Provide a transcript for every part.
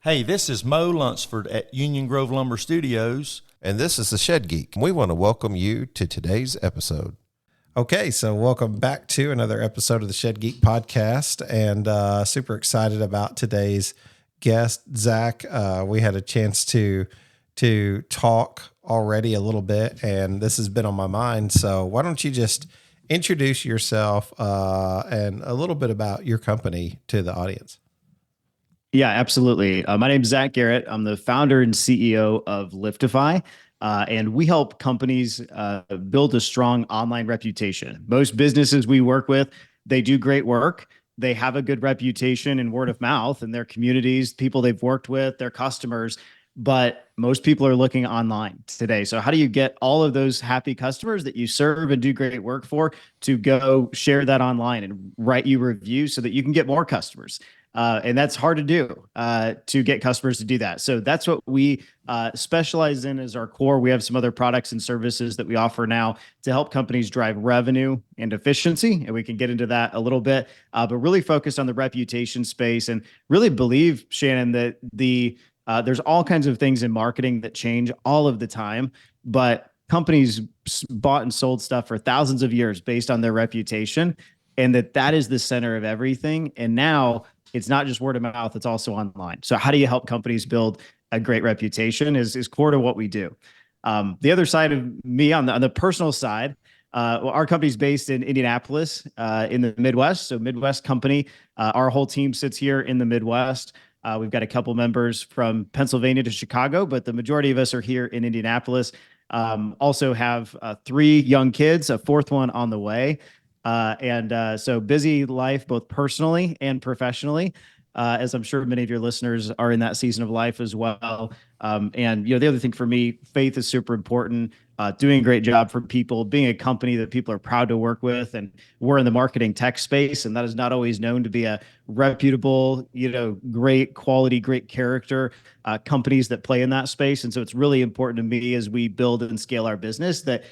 Hey, this is Mo Lunsford at Union Grove Lumber Studios. And this is the Shed Geek. We want to welcome you to today's episode. Okay, so welcome back to another episode of the Shed Geek podcast, and super excited about today's guest, Zach. We had a chance to talk already a little bit, and this has been on my mind. So why don't you just introduce yourself and a little bit about your company to the audience? Yeah, absolutely. My name is Zach Garrett. I'm the founder and CEO of Liftify, and we help companies build a strong online reputation. Most businesses we work with, they do great work. They have a good reputation and word of mouth in their communities, people they've worked with, their customers, but most people are looking online today. So how do you get all of those happy customers that you serve and do great work for to go share that online and write you reviews so that you can get more customers? And that's hard to do, to get customers to do that. So that's what we specialize in as our core. We have some other products and services that we offer now to help companies drive revenue and efficiency. And we can get into that a little bit, but really focused on the reputation space and really believe, Shannon, that there's all kinds of things in marketing that change all of the time, but companies bought and sold stuff for thousands of years based on their reputation, and that is the center of everything. And now it's not just word of mouth, it's also online. So how do you help companies build a great reputation is core to what we do. The other side of me on the personal side, our company's based in Indianapolis, in the Midwest. So Midwest company, our whole team sits here in the Midwest. We've got a couple members from Pennsylvania to Chicago, but the majority of us are here in Indianapolis. Also have 3 young kids, a 4th one on the way. So busy life, both personally and professionally, as I'm sure many of your listeners are in that season of life as well. The other thing for me, faith is super important. Doing a great job for people, being a company that people are proud to work with. And we're in the marketing tech space, and that is not always known to be a reputable, great quality, great character companies that play in that space. And so it's really important to me as we build and scale our business that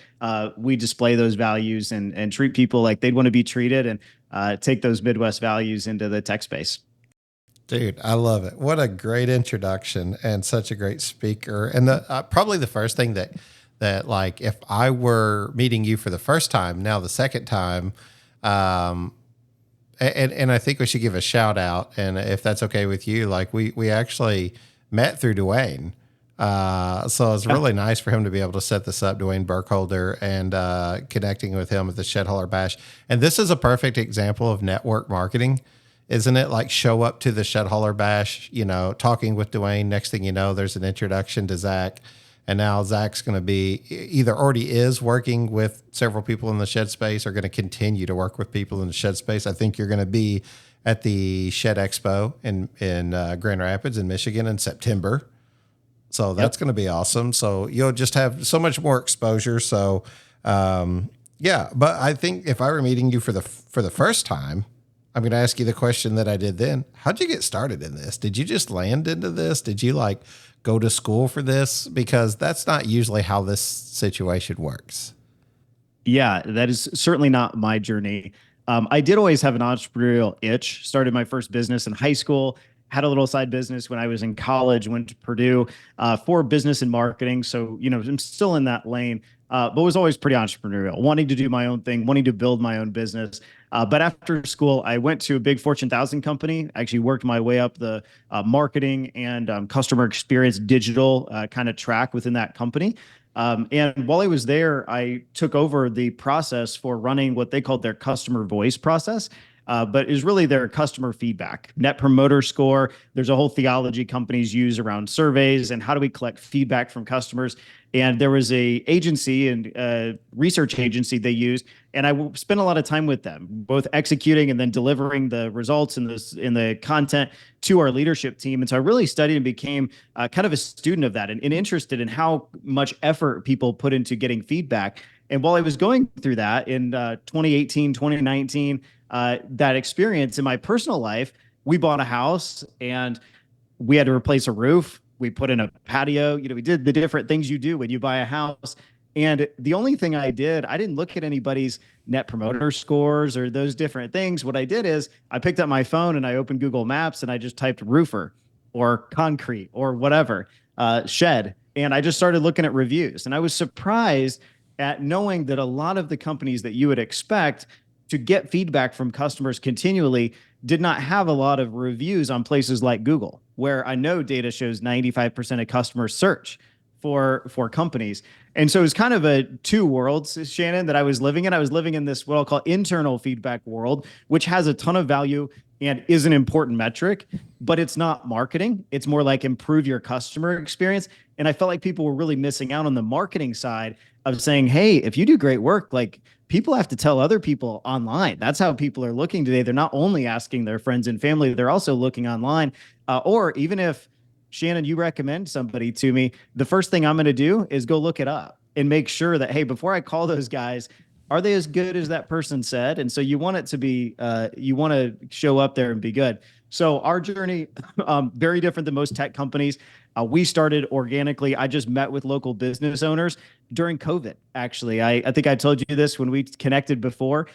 we display those values and treat people like they'd want to be treated, and take those Midwest values into the tech space. Dude, I love it. What a great introduction and such a great speaker. And probably the first thing that like, if I were meeting you for the first time, now the second time, and I think we should give a shout out, and if that's okay with you, like we actually met through Dwayne. So it's really nice for him to be able to set this up, Dwayne Burkholder, and connecting with him at the Shed Holler Bash. And this is a perfect example of network marketing, isn't it? Like, show up to the Shed Holler Bash, talking with Dwayne. Next thing you know, there's an introduction to Zach. And now Zach's going to be either already is working with several people in the shed space or going to continue to work with people in the shed space. I think you're going to be at the Shed Expo in Grand Rapids in Michigan in September. So that's going to be awesome. So you'll just have so much more exposure. So, but I think if I were meeting you for the first time, I'm going to ask you the question that I did then. How'd you get started in this? Did you just land into this? Did you go to school for this? Because that's not usually how this situation works. Yeah, that is certainly not my journey. I did always have an entrepreneurial itch. Started my first business in high school, had a little side business when I was in college, went to Purdue for business and marketing. So, I'm still in that lane, but was always pretty entrepreneurial, wanting to do my own thing, wanting to build my own business. But after school, I went to a big Fortune 1000 company. I actually worked my way up the marketing and customer experience digital kind of track within that company. And while I was there, I took over the process for running what they called their customer voice process. But is really their customer feedback, net promoter score. There's a whole theology companies use around surveys and how do we collect feedback from customers. And there was a agency and research agency they used, and I spent a lot of time with them, both executing and then delivering the results in the content to our leadership team. And so I really studied and became kind of a student of that and interested in how much effort people put into getting feedback. And while I was going through that in 2018, 2019, that experience in my personal life, we bought a house and we had to replace a roof. We put in a patio, we did the different things you do when you buy a house. And the only thing I didn't look at anybody's net promoter scores or those different things. What I did is I picked up my phone and I opened Google Maps and I just typed roofer. or concrete or whatever, shed. And I just started looking at reviews, and I was surprised at knowing that a lot of the companies that you would expect to get feedback from customers continually did not have a lot of reviews on places like Google, where I know data shows 95% of customers search for companies. And so it was kind of a two worlds, Shannon, that I was living in. I was living in this what I'll call internal feedback world, which has a ton of value and is an important metric, but it's not marketing. It's more like improve your customer experience. And I felt like people were really missing out on the marketing side of saying, hey, if you do great work, like people have to tell other people online. That's how people are looking today. They're not only asking their friends and family, they're also looking online. Or even if Shannon, you recommend somebody to me, the first thing I'm going to do is go look it up and make sure that, hey, before I call those guys, are they as good as that person said? And so you want it to be, you want to show up there and be good. So our journey, very different than most tech companies. We started organically. I just met with local business owners during COVID. Actually, I think I told you this when we connected before.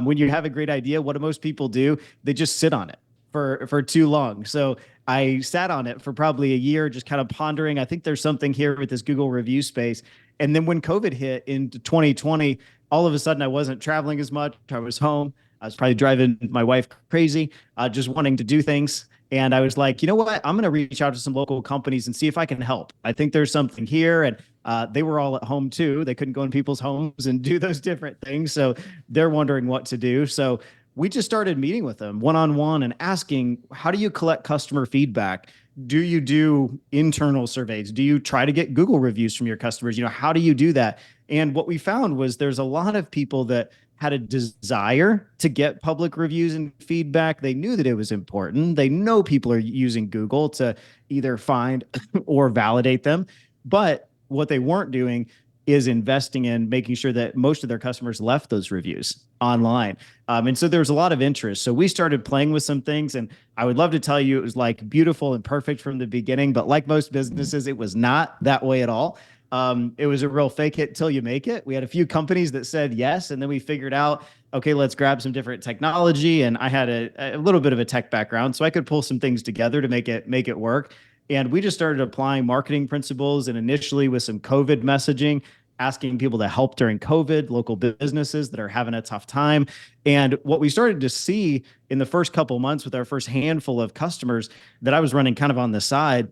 When you have a great idea, what do most people do? They just sit on it for too long. So I sat on it for probably a year, just kind of pondering. I think there's something here with this Google review space. And then when COVID hit in 2020, all of a sudden I wasn't traveling as much. I was home. I was probably driving my wife crazy, just wanting to do things. And I was like, you know what? I'm going to reach out to some local companies and see if I can help. I think there's something here. And they were all at home too. They couldn't go in people's homes and do those different things. So they're wondering what to do. So we just started meeting with them one-on-one and asking, how do you collect customer feedback? Do you do internal surveys? Do you try to get Google reviews from your customers? How do you do that? And what we found was there's a lot of people that had a desire to get public reviews and feedback. They knew that it was important. They know people are using Google to either find or validate them. But what they weren't doing is investing in making sure that most of their customers left those reviews online. And so there was a lot of interest. So we started playing with some things, and I would love to tell you it was like beautiful and perfect from the beginning, but like most businesses, it was not that way at all. It was a real fake it till you make it. We had a few companies that said yes, and then we figured out, okay, let's grab some different technology. And I had a little bit of a tech background, so I could pull some things together to make it work. And we just started applying marketing principles, and initially with some COVID messaging, asking people to help during COVID, local businesses that are having a tough time. And what we started to see in the first couple of months with our first handful of customers that I was running kind of on the side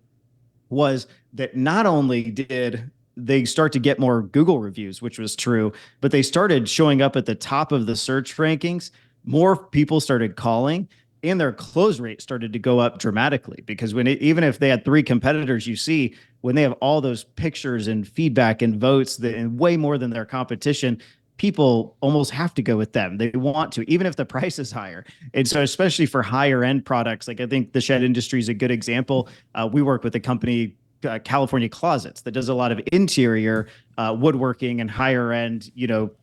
was that not only did they start to get more Google reviews, which was true, but they started showing up at the top of the search rankings. More people started calling, and their close rate started to go up dramatically, because even if they had 3 competitors, you see when they have all those pictures and feedback and votes and way more than their competition, people almost have to go with them. They want to, even if the price is higher. And so especially for higher end products, like I think the shed industry is a good example. We work with a company, California Closets, that does a lot of interior woodworking and higher end,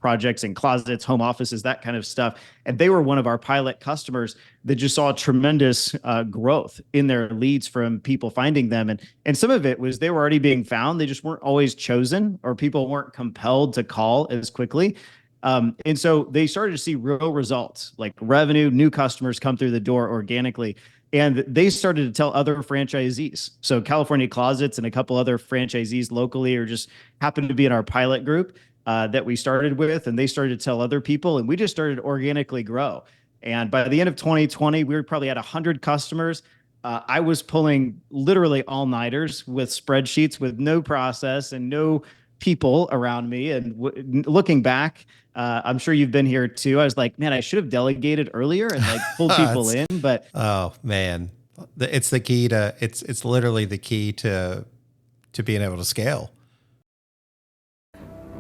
projects and closets, home offices, that kind of stuff. And they were one of our pilot customers that just saw tremendous growth in their leads from people finding them. And some of it was they were already being found. They just weren't always chosen, or people weren't compelled to call as quickly. And so they started to see real results, like revenue, new customers come through the door organically. And they started to tell other franchisees. So California Closets and a couple other franchisees locally or just happened to be in our pilot group that we started with. And they started to tell other people, and we just started to organically grow. And by the end of 2020, we were probably at 100 customers. I was pulling literally all-nighters with spreadsheets with no process and no people around me. And looking back, I'm sure you've been here too. I was like, man, I should have delegated earlier and like pulled people in. But oh man, it's the key to it's literally the key to being able to scale.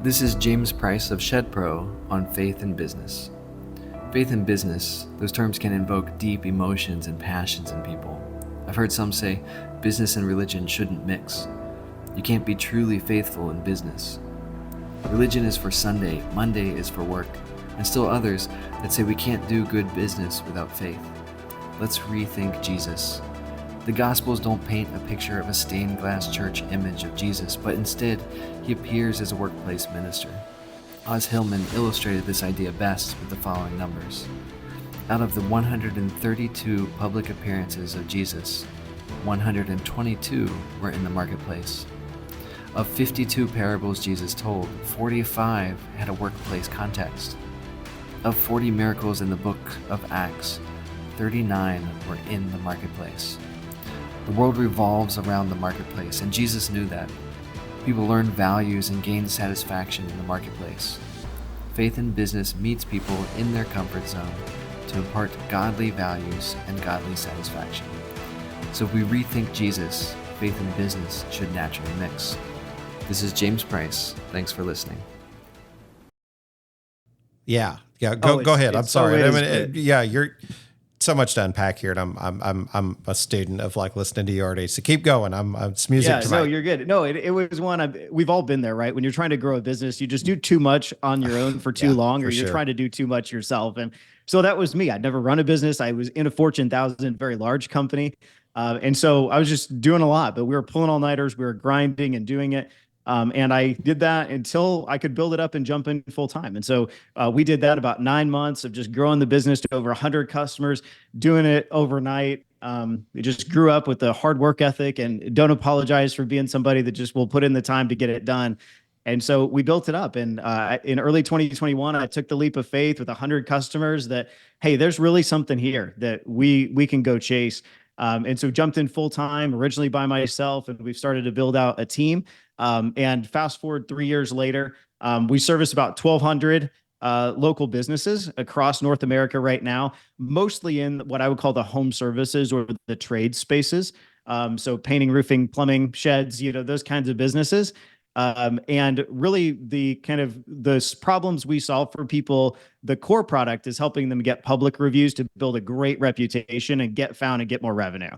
This is James Price of Shed Pro on faith and business. Faith and business, those terms can invoke deep emotions and passions in people. I've heard some say business and religion shouldn't mix. You can't be truly faithful in business. Religion is for Sunday, Monday is for work, and still others that say we can't do good business without faith. Let's rethink Jesus. The Gospels don't paint a picture of a stained glass church image of Jesus, but instead, he appears as a workplace minister. Oz Hillman illustrated this idea best with the following numbers. Out of the 132 public appearances of Jesus, 122 were in the marketplace. Of 52 parables Jesus told, 45 had a workplace context. Of 40 miracles in the book of Acts, 39 were in the marketplace. The world revolves around the marketplace, and Jesus knew that. People learn values and gain satisfaction in the marketplace. Faith in business meets people in their comfort zone to impart godly values and godly satisfaction. So if we rethink Jesus, faith and business should naturally mix. This is James Price. Thanks for listening. Yeah. Go ahead. I'm sorry. You're so much to unpack here, and I'm a student of like listening to you already. So keep going. It's music to my. No, you're good. No, it was one we've all been there, right? When you're trying to grow a business, you just do too much on your own for too long, or you're trying to do too much yourself. And so that was me. I'd never run a business. I was in a Fortune 1000 very large company. And so I was just doing a lot, but we were pulling all-nighters, we were grinding and doing it. And I did that until I could build it up and jump in full time. And so we did that about 9 months of just growing the business to over 100 customers, doing it overnight. We just grew up with the hard work ethic, and don't apologize for being somebody that just will put in the time to get it done. And so we built it up. And in early 2021, I took the leap of faith with 100 customers that, hey, there's really something here that we can go chase. And so jumped in full time, originally by myself, and we've started to build out a team. And fast forward 3 years later, we service about 1,200 local businesses across North America right now, mostly in what I would call the home services or the trade spaces. So painting, roofing, plumbing, sheds, those kinds of businesses. And really the problems we solve for people, the core product is helping them get public reviews to build a great reputation and get found and get more revenue.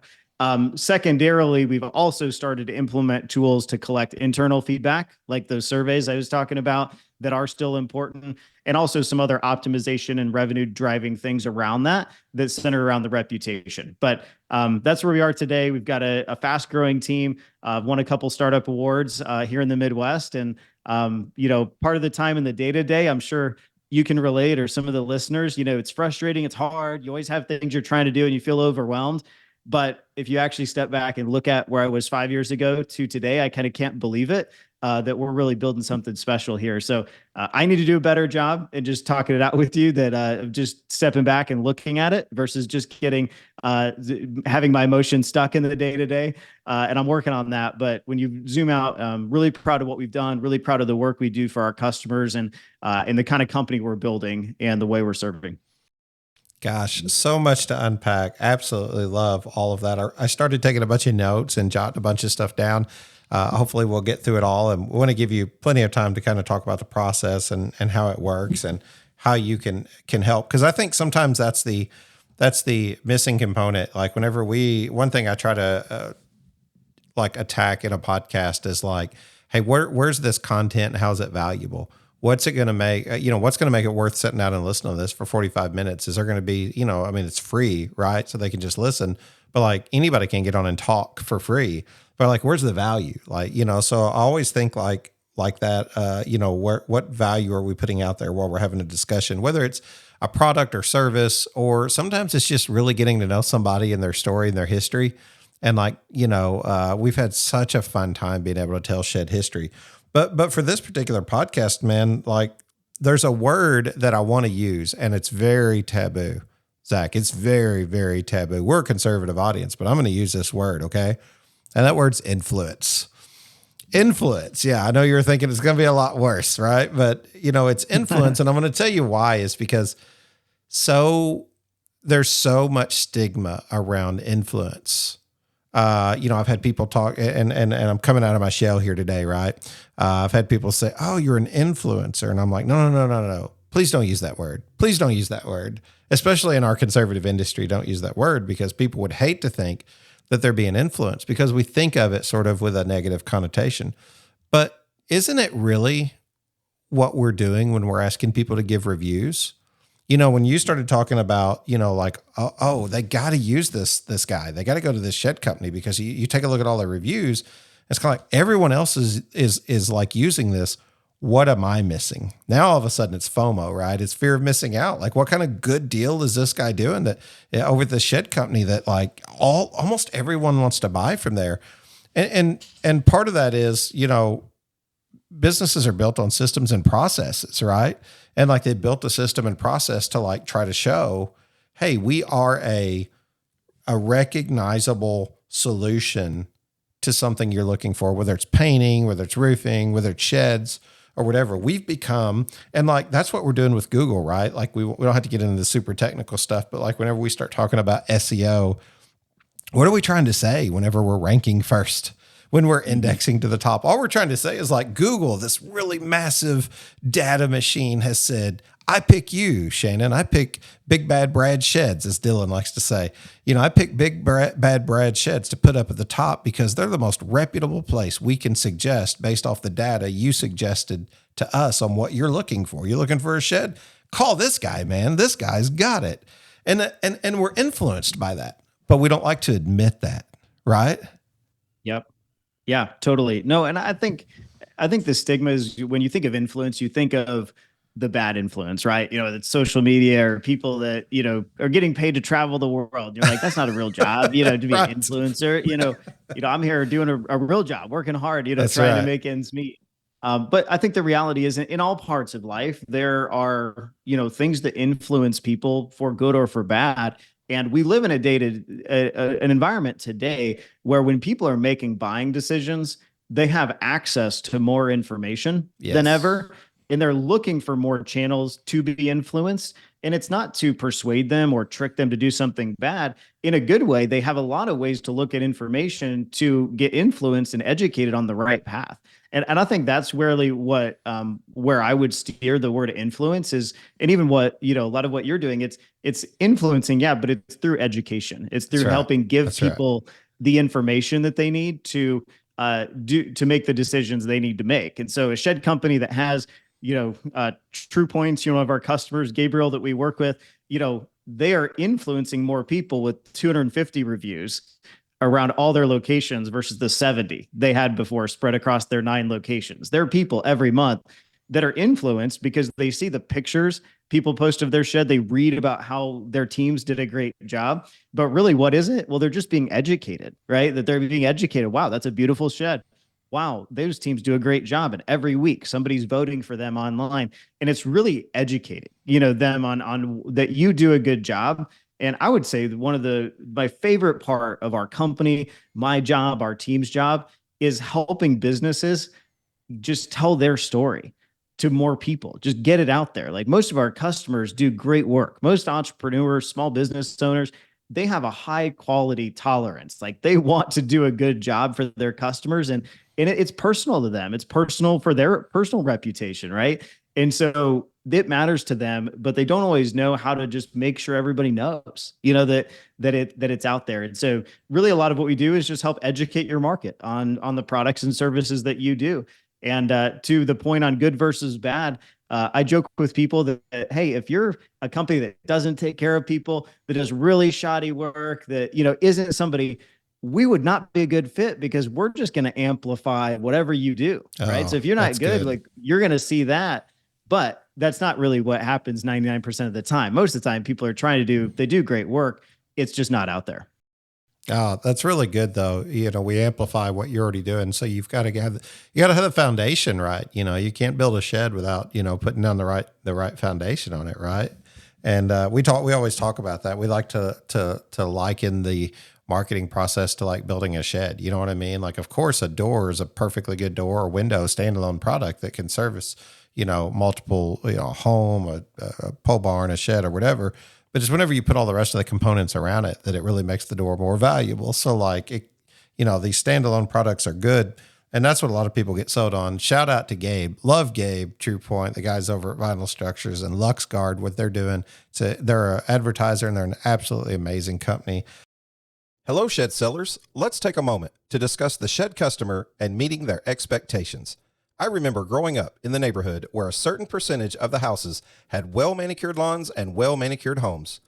Secondarily, we've also started to implement tools to collect internal feedback, like those surveys I was talking about that are still important, and also some other optimization and revenue driving things around that center around the reputation. But that's where we are today. We've got a fast growing team, won a couple startup awards here in the Midwest. And, part of the time in the day-to-day, I'm sure you can relate, or some of the listeners, it's frustrating. It's hard. You always have things you're trying to do and you feel overwhelmed. But if you actually step back and look at where I was 5 years ago to today, I kind of can't believe it, that we're really building something special here. So I need to do a better job and just talking it out with you, that just stepping back and looking at it versus just having my emotions stuck in the day-to-day. And I'm working on that. But when you zoom out, really proud of what we've done, really proud of the work we do for our customers, and the kind of company we're building and the way we're serving. Gosh, so much to unpack. Absolutely love all of that. I started taking a bunch of notes and jotting a bunch of stuff down. Hopefully we'll get through it all, and we want to give you plenty of time to kind of talk about the process and how it works and how you can help. Because I think sometimes that's the missing component. Like one thing I try to attack in a podcast is like, hey, where's this content? How is it valuable? What's it going to make, what's going to make it worth sitting down and listening to this for 45 minutes? Is there going to be, it's free, right? So they can just listen, but like anybody can get on and talk for free, but like, where's the value? Like, so I always think like that, what value are we putting out there while we're having a discussion, whether it's a product or service, or sometimes it's just really getting to know somebody and their story and their history. And like, we've had such a fun time being able to tell Shed history. But for this particular podcast, man, like there's a word that I want to use, and it's very taboo. Zach, it's very, very taboo. We're a conservative audience, but I'm going to use this word, okay? And that word's influence. Influence. Yeah, I know you're thinking it's going to be a lot worse, right? But, it's influence. And I'm going to tell you why is because there's so much stigma around influence. I've had people talk, and I'm coming out of my shell here today, right? I've had people say, "Oh, you're an influencer," and I'm like, no. Please don't use that word. Please don't use that word, especially in our conservative industry. Don't use that word, because people would hate to think that they're being influenced, because we think of it sort of with a negative connotation. But isn't it really what we're doing when we're asking people to give reviews? When you started talking about, they got to use this guy. They got to go to this shed company, because you take a look at all the reviews. It's kind of like everyone else is like using this. what am I missing? Now all of a sudden it's FOMO, right? It's fear of missing out. Like, what kind of good deal is this guy doing that over the shed company that like almost everyone wants to buy from there? And part of that is, businesses are built on systems and processes, right? And like they built a system and process to like try to show, hey, we are a recognizable solution to something you're looking for, whether it's painting, whether it's roofing, whether it's sheds or whatever. We've become, and like, that's what we're doing with Google, right? Like we don't have to get into the super technical stuff, but like whenever we start talking about SEO, what are we trying to say whenever we're ranking first? When we're indexing to the top, all we're trying to say is like Google, this really massive data machine has said, I pick you, Shannon. I pick Big Bad Brad Sheds, as Dylan likes to say. I pick Bad Brad Sheds to put up at the top because they're the most reputable place we can suggest based off the data you suggested to us on what you're looking for. You're looking for a shed? Call this guy, man. This guy's got it. And we're influenced by that, but we don't like to admit that, right? Yep. Yeah, totally. No, and I think the stigma is when you think of influence, you think of the bad influence, right? That's social media or people that, are getting paid to travel the world. You're like, that's not a real job, to be Right. an influencer. I'm here doing a real job, working hard, That's trying right. to make ends meet. But I think the reality is in all parts of life, there are, things that influence people for good or for bad. And we live in an environment today where when people are making buying decisions, they have access to more information than ever. And they're looking for more channels to be influenced. And it's not to persuade them or trick them to do something bad. In a good way, they have a lot of ways to look at information to get influenced and educated on the right path. And I think that's really what where I would steer the word influence is, and even what, a lot of what you're doing, it's influencing, yeah, but it's through education. It's through helping give people the information that they need to make the decisions they need to make. And so a shed company that has, True Points, one of our customers, Gabriel, that we work with, they are influencing more people with 250 reviews around all their locations versus the 70 they had before spread across their 9 locations. There are people every month that are influenced because they see the pictures people post of their shed. They read about how their teams did a great job. But really, what is it? Well, they're just being educated, right? That they're being educated. Wow, that's a beautiful shed. Wow, those teams do a great job. And every week somebody's voting for them online. And it's really educating, them on that you do a good job. And I would say that one of my favorite part of our company, my job, our team's job is helping businesses just tell their story to more people, just get it out there. Like most of our customers do great work. Most entrepreneurs, small business owners, they have a high quality tolerance. Like they want to do a good job for their customers and it's personal to them. It's personal for their personal reputation, right? And so it matters to them, but they don't always know how to just make sure everybody knows, that it's out there. And so really a lot of what we do is just help educate your market on the products and services that you do. And to the point on good versus bad, I joke with people that, hey, if you're a company that doesn't take care of people, that does really shoddy work, that, isn't somebody, we would not be a good fit because we're just going to amplify whatever you do. Right. So if you're not good, like you're going to see that, but that's not really what happens 99% of the time. Most of the time people are they do great work. It's just not out there. Oh, that's really good though. We amplify what you're already doing. So you got to have the foundation right. You can't build a shed without, putting down the right foundation on it. Right. And we always talk about that. We like to liken the marketing process to like building a shed. You know what I mean? Like, of course, a door is a perfectly good door or window, standalone product that can service, multiple, a home, a pole barn, a shed or whatever. But it's whenever you put all the rest of the components around it that it really makes the door more valuable. So like, these standalone products are good. And that's what a lot of people get sold on. Shout out to Gabe. Love Gabe, True Point, the guys over at Vinyl Structures and LuxGuard, what they're doing. They're an advertiser and they're an absolutely amazing company. Hello, shed sellers. Let's take a moment to discuss the shed customer and meeting their expectations. I remember growing up in the neighborhood where a certain percentage of the houses had well-manicured lawns and well-manicured homes.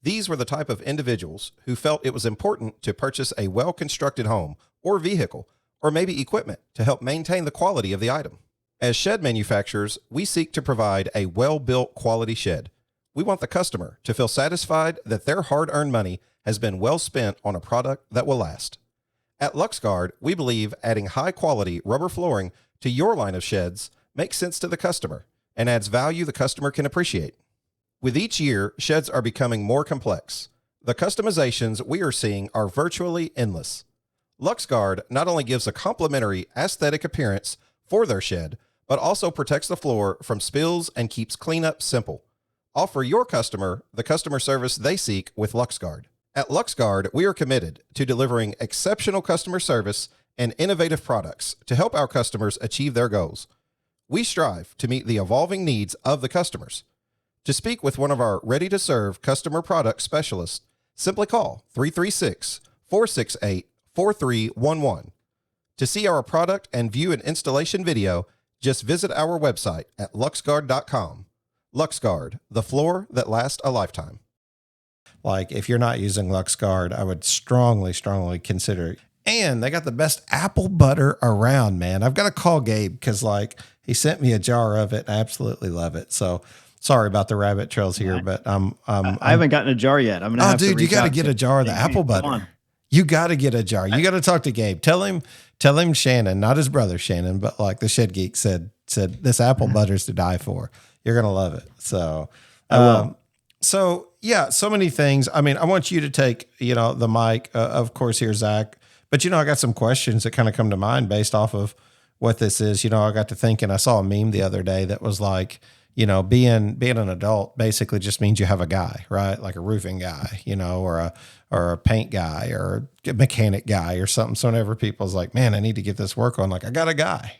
These were the type of individuals who felt it was important to purchase a well-constructed home or vehicle, or maybe equipment to help maintain the quality of the item. As shed manufacturers, we seek to provide a well-built quality shed. We want the customer to feel satisfied that their hard-earned money has been well spent on a product that will last. At LuxGuard, we believe adding high-quality rubber flooring to your line of sheds makes sense to the customer and adds value the customer can appreciate. With each year, sheds are becoming more complex. The customizations we are seeing are virtually endless. LuxGuard not only gives a complimentary aesthetic appearance for their shed, but also protects the floor from spills and keeps cleanup simple. Offer your customer the customer service they seek with LuxGuard. At LuxGuard, we are committed to delivering exceptional customer service and innovative products to help our customers achieve their goals. We strive to meet the evolving needs of the customers. To speak with one of our ready-to-serve customer product specialists, simply call 336-468-4311. To see our product and view an installation video, just visit our website at luxguard.com. LuxGuard, the floor that lasts a lifetime. Like, if you're not using LuxGuard, I would strongly consider it. And they got the best apple butter around, man. I've got to call Gabe because, like, he sent me a jar of it. I absolutely love it. So sorry about the rabbit trails here, but I haven't gotten a jar yet. I'm gonna. Oh, dude, you got to get a jar of the apple butter. You got to get a jar. You got to talk to Gabe. Tell him Shannon, not his brother Shannon, but like the Shed Geek said this apple butter's to die for. You're gonna love it. So, so yeah, so many things. I mean, I want you to take, the mic, of course, here, Zach. But, I got some questions that kind of come to mind based off of what this is. I got to thinking, I saw a meme the other day that was like, being an adult basically just means you have a guy, right? Like a roofing guy, or a paint guy or a mechanic guy or something. So whenever people's like, man, I need to get this work on, like, I got a guy.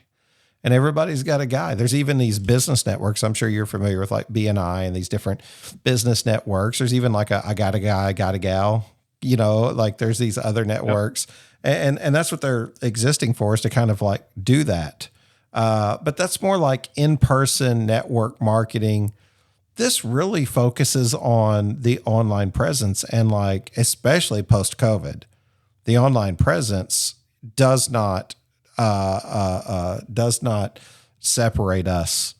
And everybody's got a guy. There's even these business networks. I'm sure you're familiar with, like BNI and these different business networks. There's even like I got a guy, I got a gal, like there's these other networks. Yep. And that's what they're existing for, is to kind of like do that. But that's more like in-person network marketing. This really focuses on the online presence, and like, especially post-COVID, the online presence does not separate us,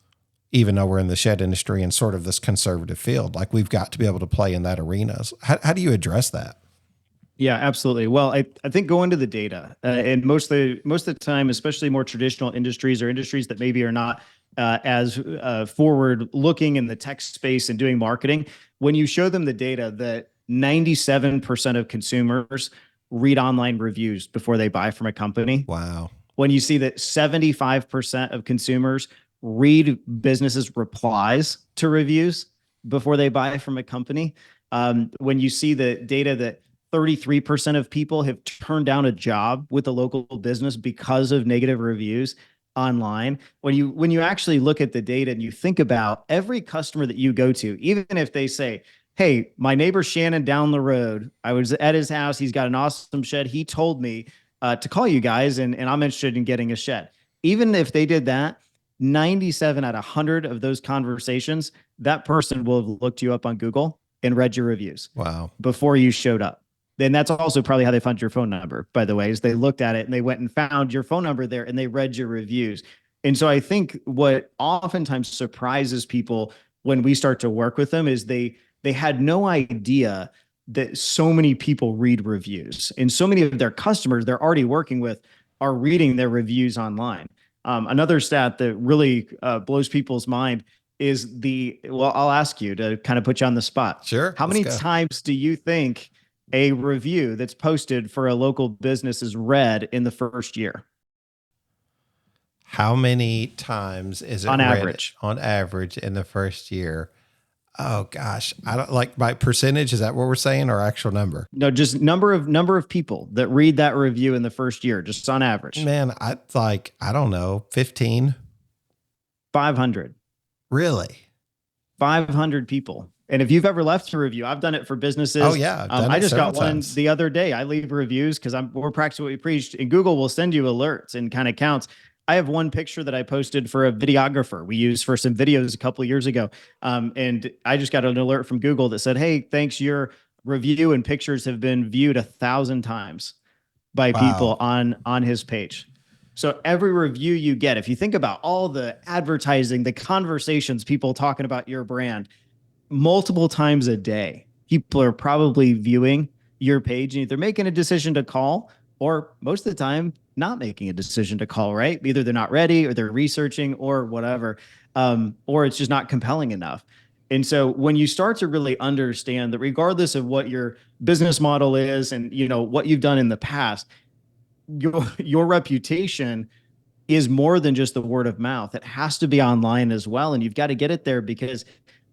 even though we're in the shed industry and sort of this conservative field. Like, we've got to be able to play in that arena. How do you address that? Yeah, absolutely. Well, I think go into the data, and most of the time, especially more traditional industries or industries that maybe are not as forward looking in the tech space and doing marketing, when you show them the data that 97% of consumers read online reviews before they buy from a company. Wow. When you see that 75% of consumers read businesses' replies to reviews before they buy from a company, when you see the data that 33% of people have turned down a job with a local business because of negative reviews online, when you actually look at the data and you think about every customer that you go to, even if they say, hey, my neighbor Shannon down the road, I was at his house, he's got an awesome shed, he told me to call you guys, and I'm interested in getting a shed. Even if they did that, 97 out of 100 of those conversations, that person will have looked you up on Google and read your reviews. Wow. Before you showed up. Then that's also probably how they found your phone number, by the way, is they looked at it and they went and found your phone number there and they read your reviews. And so I think what oftentimes surprises people when we start to work with them is they had no idea that so many people read reviews, and so many of their customers they're already working with are reading their reviews online. Another stat that really blows people's mind is I'll ask you to kind of put you on the spot. Sure. How many times do you think a review that's posted for a local business is read in the first year? How many times is it on read average? On average in the first year? Oh gosh, I don't like by percentage. Is that what we're saying, or actual number? No, just number of people that read that review in the first year, just on average. Man, I don't know, 15. 500. Really? 500 people. And if you've ever left a review, I've done it for businesses. Oh yeah, I just got one times. The other day. I leave reviews because we're practicing what we preached, and Google will send you alerts and kind of counts. I have one picture that I posted for a videographer we used for some videos a couple of years ago. And I just got an alert from Google that said, hey, thanks, your review and pictures have been viewed 1,000 times by people on his page. So every review you get, if you think about all the advertising, the conversations, people talking about your brand multiple times a day, people are probably viewing your page and either making a decision to call or most of the time not making a decision to call, right? Either they're not ready or they're researching or whatever, or it's just not compelling enough. And so when you start to really understand that regardless of what your business model is and what you've done in the past, your reputation is more than just the word of mouth. It has to be online as well. And you've got to get it there because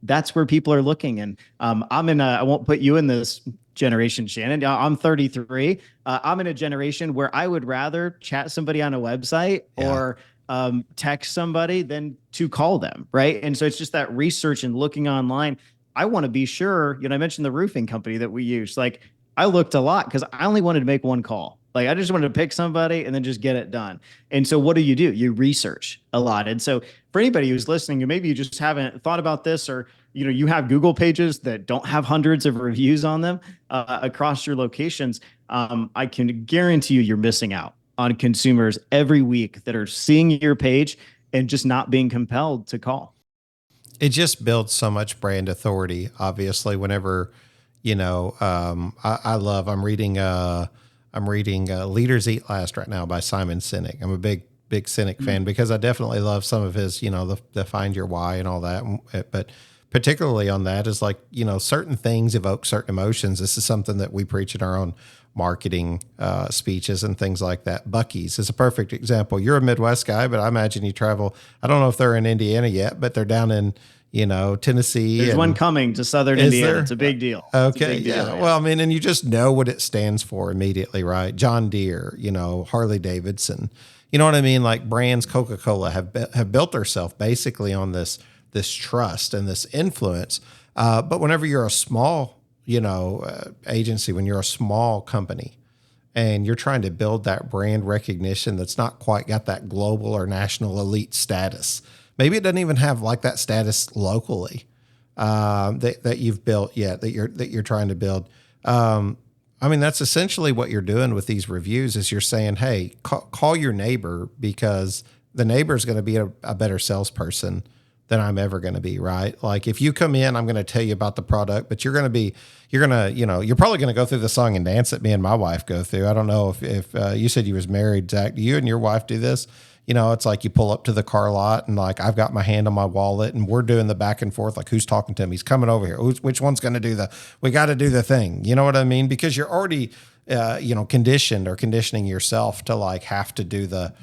that's where people are looking. And I won't put you in this generation, Shannon. I'm 33. I'm in a generation where I would rather chat somebody on a website or text somebody than to call them. Right. And so it's just that research and looking online. I want to be sure, I mentioned the roofing company that we use. Like I looked a lot because I only wanted to make one call. Like I just wanted to pick somebody and then just get it done. And so what do? You research a lot. And so for anybody who's listening, and maybe you just haven't thought about this, or you have Google pages that don't have hundreds of reviews on them across your locations, I can guarantee you're missing out on consumers every week that are seeing your page and just not being compelled to call. It just builds so much brand authority, obviously, whenever, I'm reading Leaders Eat Last right now by Simon Sinek. I'm a big Sinek fan because I definitely love some of his, the Find Your Why and all that. But particularly on that is like, certain things evoke certain emotions. This is something that we preach in our own marketing speeches and things like that. Buc-ee's is a perfect example. You're a Midwest guy, but I imagine you travel. I don't know if they're in Indiana yet, but they're down in Tennessee. There's one coming to Southern Indiana. There? It's a big deal. Okay. Big deal, yeah. Well, I mean, and you just know what it stands for immediately, right? John Deere, Harley Davidson, you know what I mean? Like brands, Coca-Cola have built themselves basically on this trust and this influence. But whenever you're a small, agency, when you're a small company and you're trying to build that brand recognition, that's not quite got that global or national elite status. Maybe it doesn't even have like that status locally that you've built yet, that you're trying to build. I mean, that's essentially what you're doing with these reviews is you're saying, hey, call your neighbor because the neighbor is going to be a better salesperson than I'm ever going to be, right? Like if you come in, I'm going to tell you about the product, but you're probably going to go through the song and dance that me and my wife go through. I don't know if you said you was married, Zach. Do you and your wife do this? It's like you pull up to the car lot and like I've got my hand on my wallet and we're doing the back and forth. Like who's talking to him? He's coming over here. Which one's going to do we got to do the thing. You know what I mean? Because you're already, conditioned or conditioning yourself to like have to do the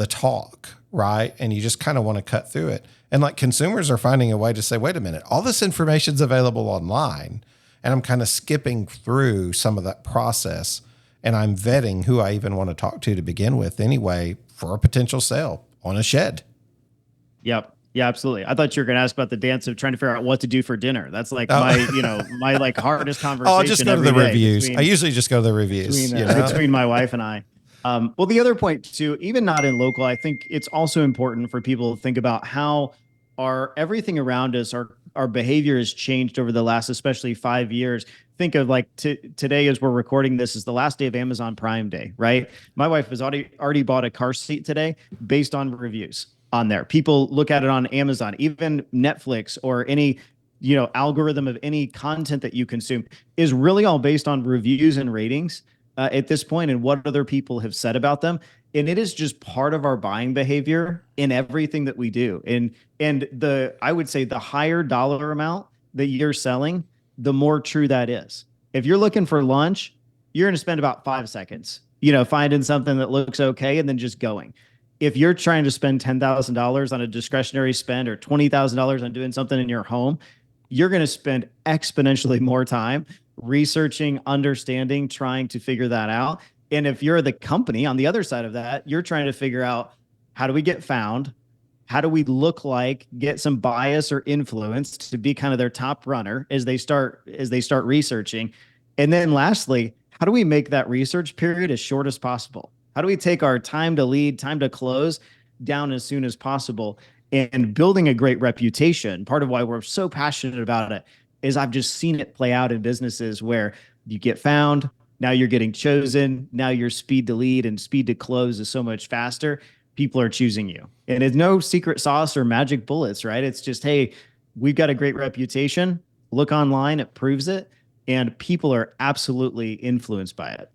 talk, right? And you just kind of want to cut through it. And like consumers are finding a way to say, wait a minute, all this information's available online. And I'm kind of skipping through some of that process and I'm vetting who I even want to talk to begin with anyway for a potential sale on a shed. Yep. Yeah, absolutely. I thought you were going to ask about the dance of trying to figure out what to do for dinner. That's like my like hardest conversation. I'll just go to the reviews. I usually just go to the reviews between my wife and I. Well, the other point too, even not in local, I think it's also important for people to think about how everything around us, our behavior has changed over the last, especially 5 years. Think of like today as we're recording this is the last day of Amazon Prime Day, right? My wife has already bought a car seat today based on reviews on there. People look at it on Amazon, even Netflix or any, algorithm of any content that you consume is really all based on reviews and ratings at this point and what other people have said about them. And it is just part of our buying behavior in everything that we do. And I would say the higher dollar amount that you're selling, the more true that is. If you're looking for lunch, you're going to spend about 5 seconds, finding something that looks okay and then just going. If you're trying to spend $10,000 on a discretionary spend or $20,000 on doing something in your home, you're going to spend exponentially more time researching, understanding, trying to figure that out. And if you're the company on the other side of that, you're trying to figure out how do we get found? How do we look like, get some bias or influence to be kind of their top runner as they start researching? And then lastly, how do we make that research period as short as possible? How do we take our time to lead, time to close down as soon as possible? And building a great reputation, part of why we're so passionate about it is I've just seen it play out in businesses where you get found, now you're getting chosen, now your speed to lead and speed to close is so much faster. people are choosing you. And it's no secret sauce or magic bullets, right? It's just, hey, we've got a great reputation. Look online, it proves it. And people are absolutely influenced by it.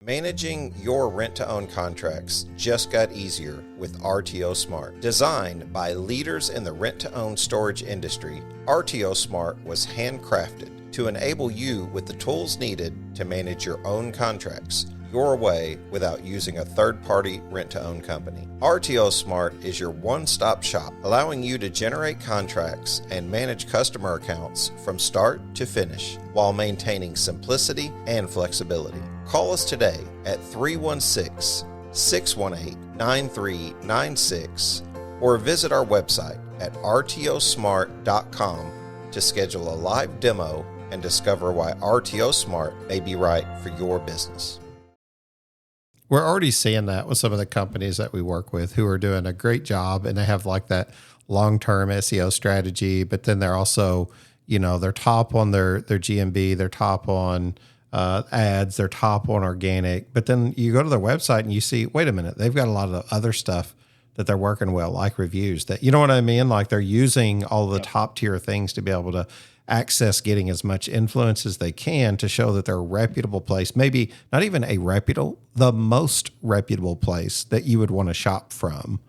Managing your rent-to-own contracts just got easier with RTO Smart. Designed by leaders in the rent-to-own storage industry, RTO Smart was handcrafted to enable you with the tools needed to manage your own contracts your way without using a third-party rent-to-own company. RTO Smart is your one-stop shop, allowing you to generate contracts and manage customer accounts from start to finish while maintaining simplicity and flexibility. Call us today at 316-618-9396 or visit our website at rtosmart.com to schedule a live demo and discover why RTO Smart may be right for your business. We're already seeing that with some of the companies that we work with who are doing a great job, and they have like that long-term SEO strategy, but then they're also, they're top on their GMB, they're top on ads, they're top on organic. But then you go to their website and you see, wait a minute, they've got a lot of other stuff that they're working well, like reviews, that, you know what I mean? Like they're using all the top tier things to be able to access getting as much influence as they can to show that they're a reputable place, maybe not even a reputable, the most reputable place that you would want to shop from.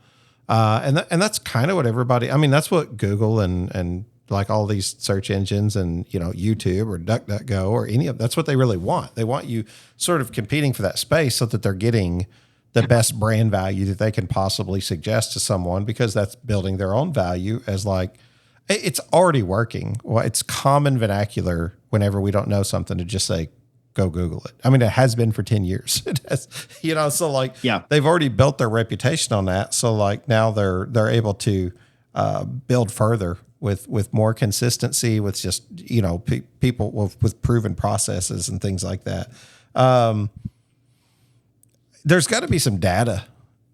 And that's kind of what everybody, that's what Google and like all these search engines and, YouTube or DuckDuckGo or any of, that's what they really want. They want you sort of competing for that space so that they're getting the best brand value that they can possibly suggest to someone, because that's building their own value as like, it's already working. Well, it's common vernacular whenever we don't know something to just say, go Google it. It has been for 10 years. It has, so like, they've already built their reputation on that. So like now they're able to build further with more consistency, with just, people with proven processes and things like that. There's got to be some data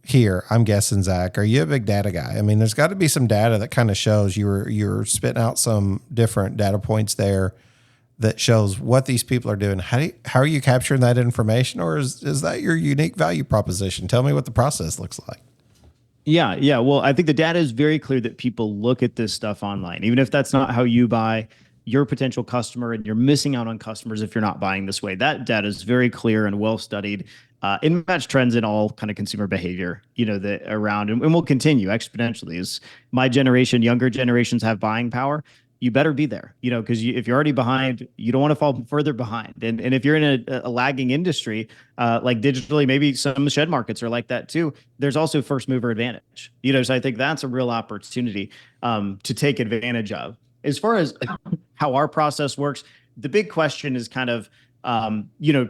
here, I'm guessing. Zach, are you a big data guy? There's got to be some data that kind of shows you're spitting out some different data points there that shows what these people are doing. How are you capturing that information, or is that your unique value proposition? Tell me what the process looks like. Yeah. Well, I think the data is very clear that people look at this stuff online, even if that's not how you buy. Your potential customer, and you're missing out on customers if you're not buying this way. That data is very clear and well studied. It matches trends in all kind of consumer behavior, that around, and will continue exponentially. As my generation, younger generations have buying power, you better be there, because if you're already behind, you don't want to fall further behind. And if you're in a lagging industry, like digitally, maybe some shed markets are like that too. There's also first mover advantage, so I think that's a real opportunity to take advantage of. As far as how our process works, the big question is kind of,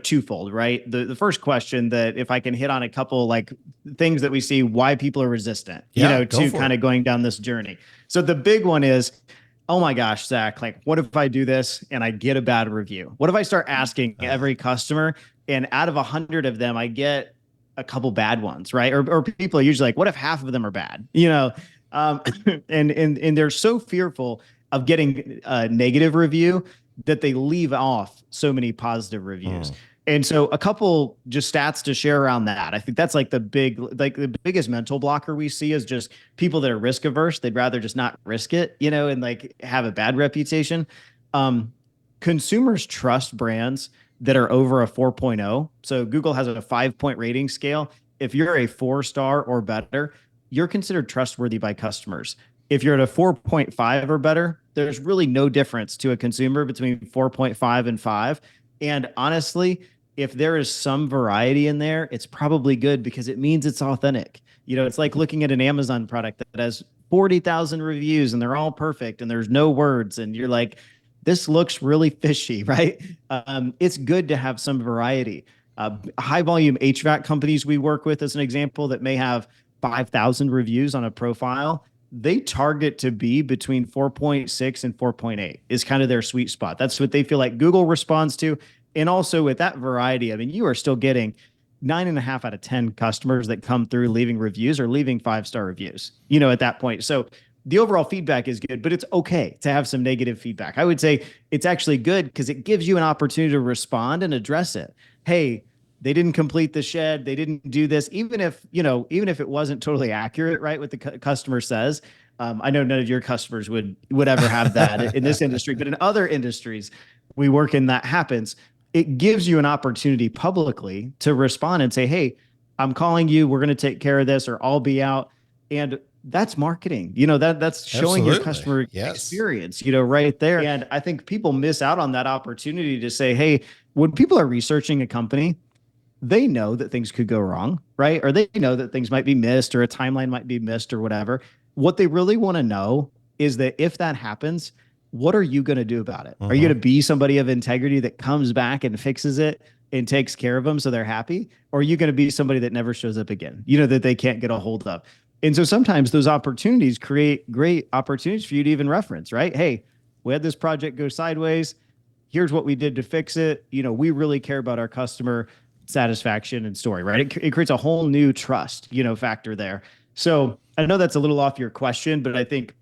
twofold, right? The first question, that if I can hit on a couple like things that we see why people are resistant, to kind of going down this journey. So the big one is, oh my gosh, Zach, like what if I do this and I get a bad review? What if I start asking every customer, and out of 100 of them, I get a couple bad ones, right? Or people are usually like, what if half of them are bad? And they're so fearful of getting a negative review that they leave off so many positive reviews. And so a couple just stats to share around that. I think that's like the biggest mental blocker we see is just people that are risk averse. They'd rather just not risk it, and like have a bad reputation. Consumers trust brands that are over a 4.0. So Google has a 5-point rating scale. If you're a 4-star or better, you're considered trustworthy by customers. If you're at a 4.5 or better, there's really no difference to a consumer between 4.5 and 5. And honestly, if there is some variety in there, it's probably good, because it means it's authentic. It's like looking at an Amazon product that has 40,000 reviews and they're all perfect and there's no words. And you're like, this looks really fishy, right? It's good to have some variety. High volume HVAC companies we work with, as an example, that may have 5,000 reviews on a profile, they target to be between 4.6 and 4.8 is kind of their sweet spot. That's what they feel like Google responds to. And also with that variety, you are still getting 9.5 out of 10 customers that come through leaving reviews or leaving 5-star reviews, at that point. So the overall feedback is good, but it's okay to have some negative feedback. I would say it's actually good because it gives you an opportunity to respond and address it. Hey, they didn't complete the shed, they didn't do this, even if, even if it wasn't totally accurate, right, what the customer says. I know none of your customers would ever have that in this industry, but in other industries we work in, that happens. It gives you an opportunity publicly to respond and say, hey, I'm calling you, we're going to take care of this, or I'll be out. And that's marketing, that's showing your customer experience, right there. And I think people miss out on that opportunity to say, hey, when people are researching a company, they know that things could go wrong, right? Or they know that things might be missed, or a timeline might be missed, or whatever. What they really want to know is that if that happens, what are you going to do about it? Are you going to be somebody of integrity that comes back and fixes it and takes care of them so they're happy? Or are you going to be somebody that never shows up again, that they can't get a hold of? And so sometimes those opportunities create great opportunities for you to even reference, right? Hey, we had this project go sideways. Here's what we did to fix it. We really care about our customer satisfaction and story, right? It creates a whole new trust, factor there. So I know that's a little off your question, but I think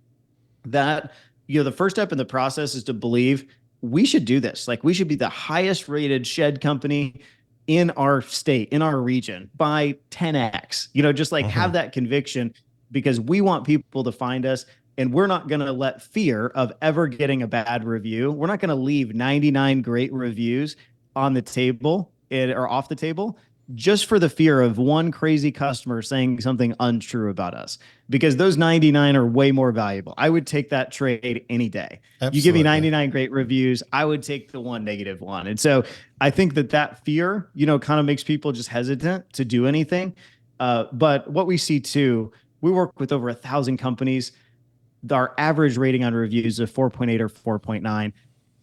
that, the first step in the process is to believe we should do this. Like, we should be the highest rated shed company in our state, in our region, by 10x, just like have that conviction, because we want people to find us, and we're not going to let fear of ever getting a bad review. We're not going to leave 99 great reviews on the table or off the table just for the fear of one crazy customer saying something untrue about us, because those 99 are way more valuable. I would take that trade any day. Absolutely. You give me 99 great reviews, I would take the one negative one. And so I think that fear, kind of makes people just hesitant to do anything. But what we see too, we work with over 1,000 companies. Our average rating on reviews is 4.8 or 4.9.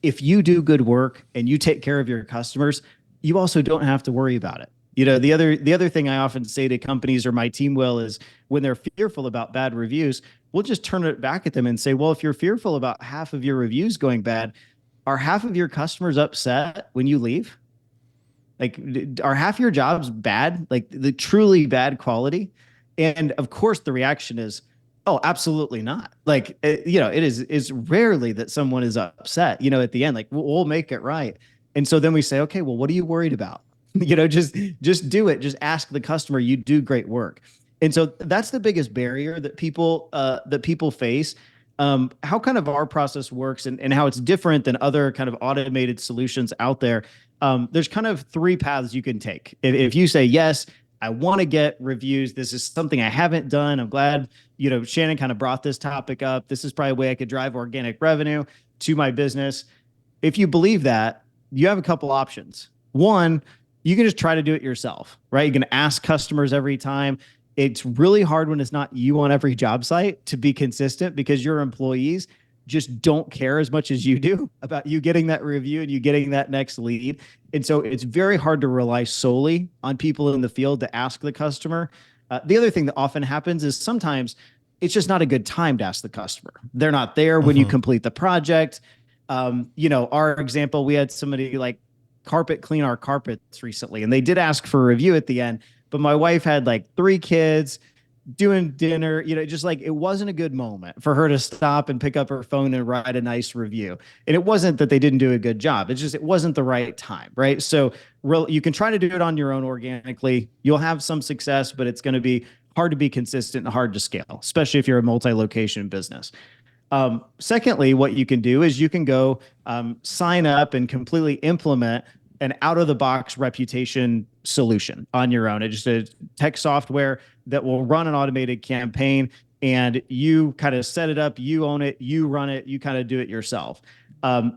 If you do good work and you take care of your customers, you also don't have to worry about it. The other thing I often say to companies, or my team will, is when they're fearful about bad reviews, we'll just turn it back at them and say, well, if you're fearful about half of your reviews going bad, are half of your customers upset when you leave? Like, are half your jobs bad, like the truly bad quality? And of course the reaction is, oh, absolutely not. Like, it is rarely that someone is upset, at the end, like, we'll make it right. And so then we say, okay, well, what are you worried about? Just do it. Just ask the customer. You do great work. And so that's the biggest barrier that people face. How kind of our process works and how it's different than other kind of automated solutions out there. There's kind of three paths you can take. If you say, yes, I want to get reviews, this is something I haven't done, I'm glad, Shannon kind of brought this topic up. This is probably a way I could drive organic revenue to my business. If you believe that, you have a couple options. One, you can just try to do it yourself, right? You can ask customers every time. It's really hard when it's not you on every job site to be consistent, because your employees just don't care as much as you do about you getting that review and you getting that next lead. And so it's very hard to rely solely on people in the field to ask the customer. The other thing that often happens is sometimes it's just not a good time to ask the customer. They're not there when you complete the project. Our example, we had somebody like carpet clean our carpets recently, and they did ask for a review at the end, but my wife had like 3 kids doing dinner, just like, it wasn't a good moment for her to stop and pick up her phone and write a nice review. And it wasn't that they didn't do a good job. It's just, it wasn't the right time. Right. So you can try to do it on your own organically. You'll have some success, but it's going to be hard to be consistent and hard to scale, especially if you're a multi-location business. Secondly, what you can do is you can go sign up and completely implement an out-of-the-box reputation solution on your own. It's just a tech software that will run an automated campaign, and you kind of set it up, you own it, you run it, you kind of do it yourself.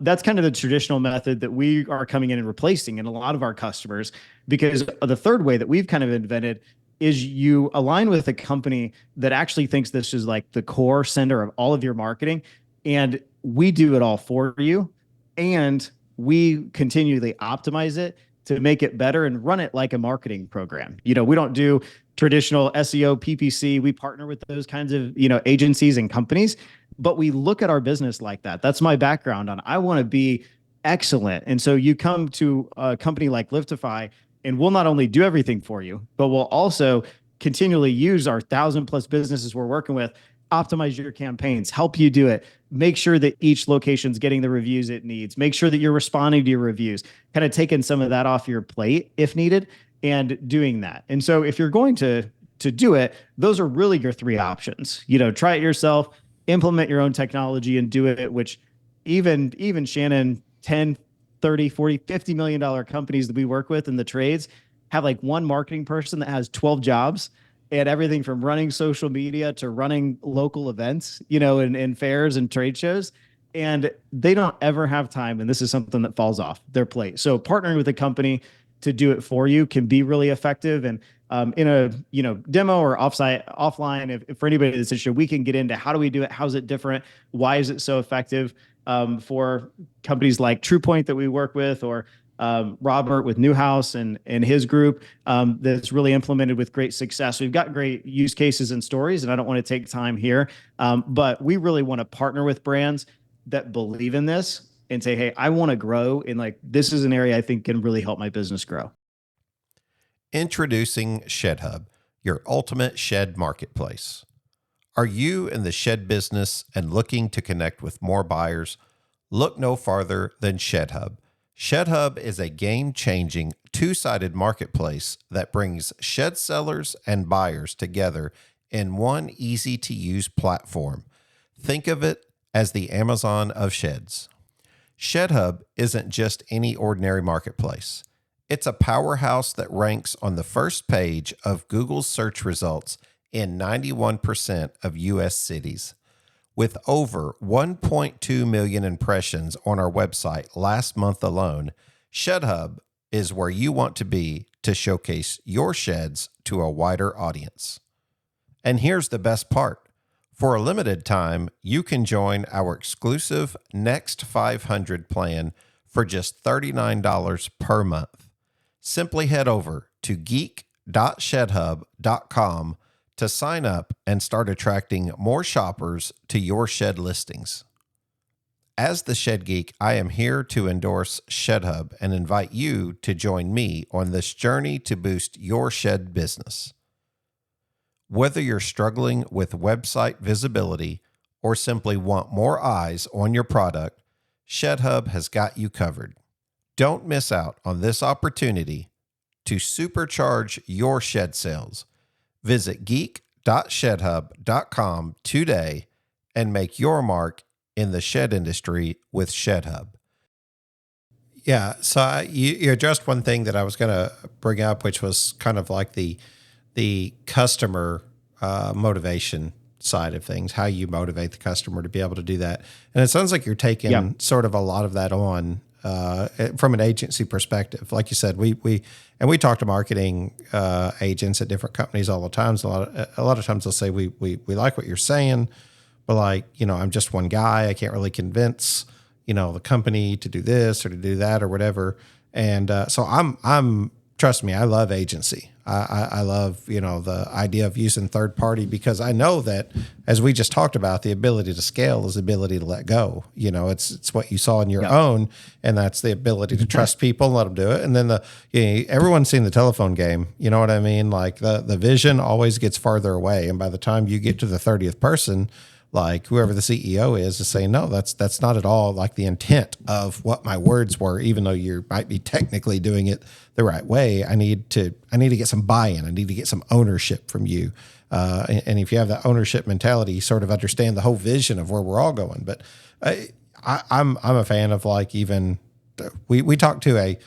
That's kind of the traditional method that we are coming in and replacing in a lot of our customers, because the third way that we've kind of invented is you align with a company that actually thinks this is like the core center of all of your marketing, and we do it all for you, and we continually optimize it to make it better and run it like a marketing program. We don't do traditional SEO, PPC. We partner with those kinds of, agencies and companies, but we look at our business like that. That's my background on, I want to be excellent. And so you come to a company like Liftify, and we'll not only do everything for you, but we'll also continually use our 1,000+ businesses we're working with, optimize your campaigns, help you do it, make sure that each location's getting the reviews it needs, make sure that you're responding to your reviews, kind of taking some of that off your plate if needed, and doing that. And so if you're going to do it, those are really your three options. Try it yourself, implement your own technology and do it, which even Shannon, 10, 30, 40, $50 million companies that we work with in the trades have like one marketing person that has 12 jobs and everything from running social media to running local events, in fairs and trade shows. And they don't ever have time. And this is something that falls off their plate. So partnering with a company to do it for you can be really effective. And in a demo or offline, if for anybody that's interested, we can get into how do we do it, how's it different, why is it so effective for companies like TruePoint that we work with, or Robert with Newhouse and his group that's really implemented with great success. We've got great use cases and stories, and I don't want to take time here, but we really want to partner with brands that believe in this and say, hey, I want to grow, and like this is an area I think can really help my business grow. Introducing ShedHub, your ultimate shed marketplace. Are you in the shed business and looking to connect with more buyers? Look no farther than ShedHub. ShedHub is a game-changing, two-sided marketplace that brings shed sellers and buyers together in one easy-to-use platform. Think of it as the Amazon of sheds. ShedHub isn't just any ordinary marketplace. It's a powerhouse that ranks on the first page of Google's search results in 91% of U.S. cities. With over 1.2 million impressions on our website last month alone, ShedHub is where you want to be to showcase your sheds to a wider audience. And here's the best part. For a limited time, you can join our exclusive Next 500 plan for just $39 per month. Simply head over to geek.shedhub.com to sign up and start attracting more shoppers to your shed listings. As the Shed Geek, I am here to endorse ShedHub and invite you to join me on this journey to boost your shed business. Whether you're struggling with website visibility or simply want more eyes on your product, ShedHub has got you covered. Don't miss out on this opportunity to supercharge your shed sales. Visit geek.shedhub.com today and make your mark in the shed industry with ShedHub. Yeah, so you addressed one thing that I was going to bring up, which was kind of like the customer motivation side of things, how you motivate the customer to be able to do that. And it sounds like you're taking sort of a lot of that on from an agency perspective. Like you said, we talk to marketing agents at different companies all the time. So a lot of times they'll say, we like what you're saying, but like, I'm just one guy. I can't really convince, the company to do this or to do that or whatever. And so I'm trust me, I love agency. I love, the idea of using third party, because I know that, as we just talked about, the ability to scale is the ability to let go. It's what you saw in your own, and that's the ability to trust people and let them do it. And then everyone's seen the telephone game. You know what I mean? Like the vision always gets farther away. And by the time you get to the 30th person, like whoever the CEO is saying, no, that's not at all like the intent of what my words were, even though you might be technically doing it the right way. I need to get some buy-in. I need to get some ownership from you. And if you have that ownership mentality, you sort of understand the whole vision of where we're all going. But I'm a fan of like, even we talked to I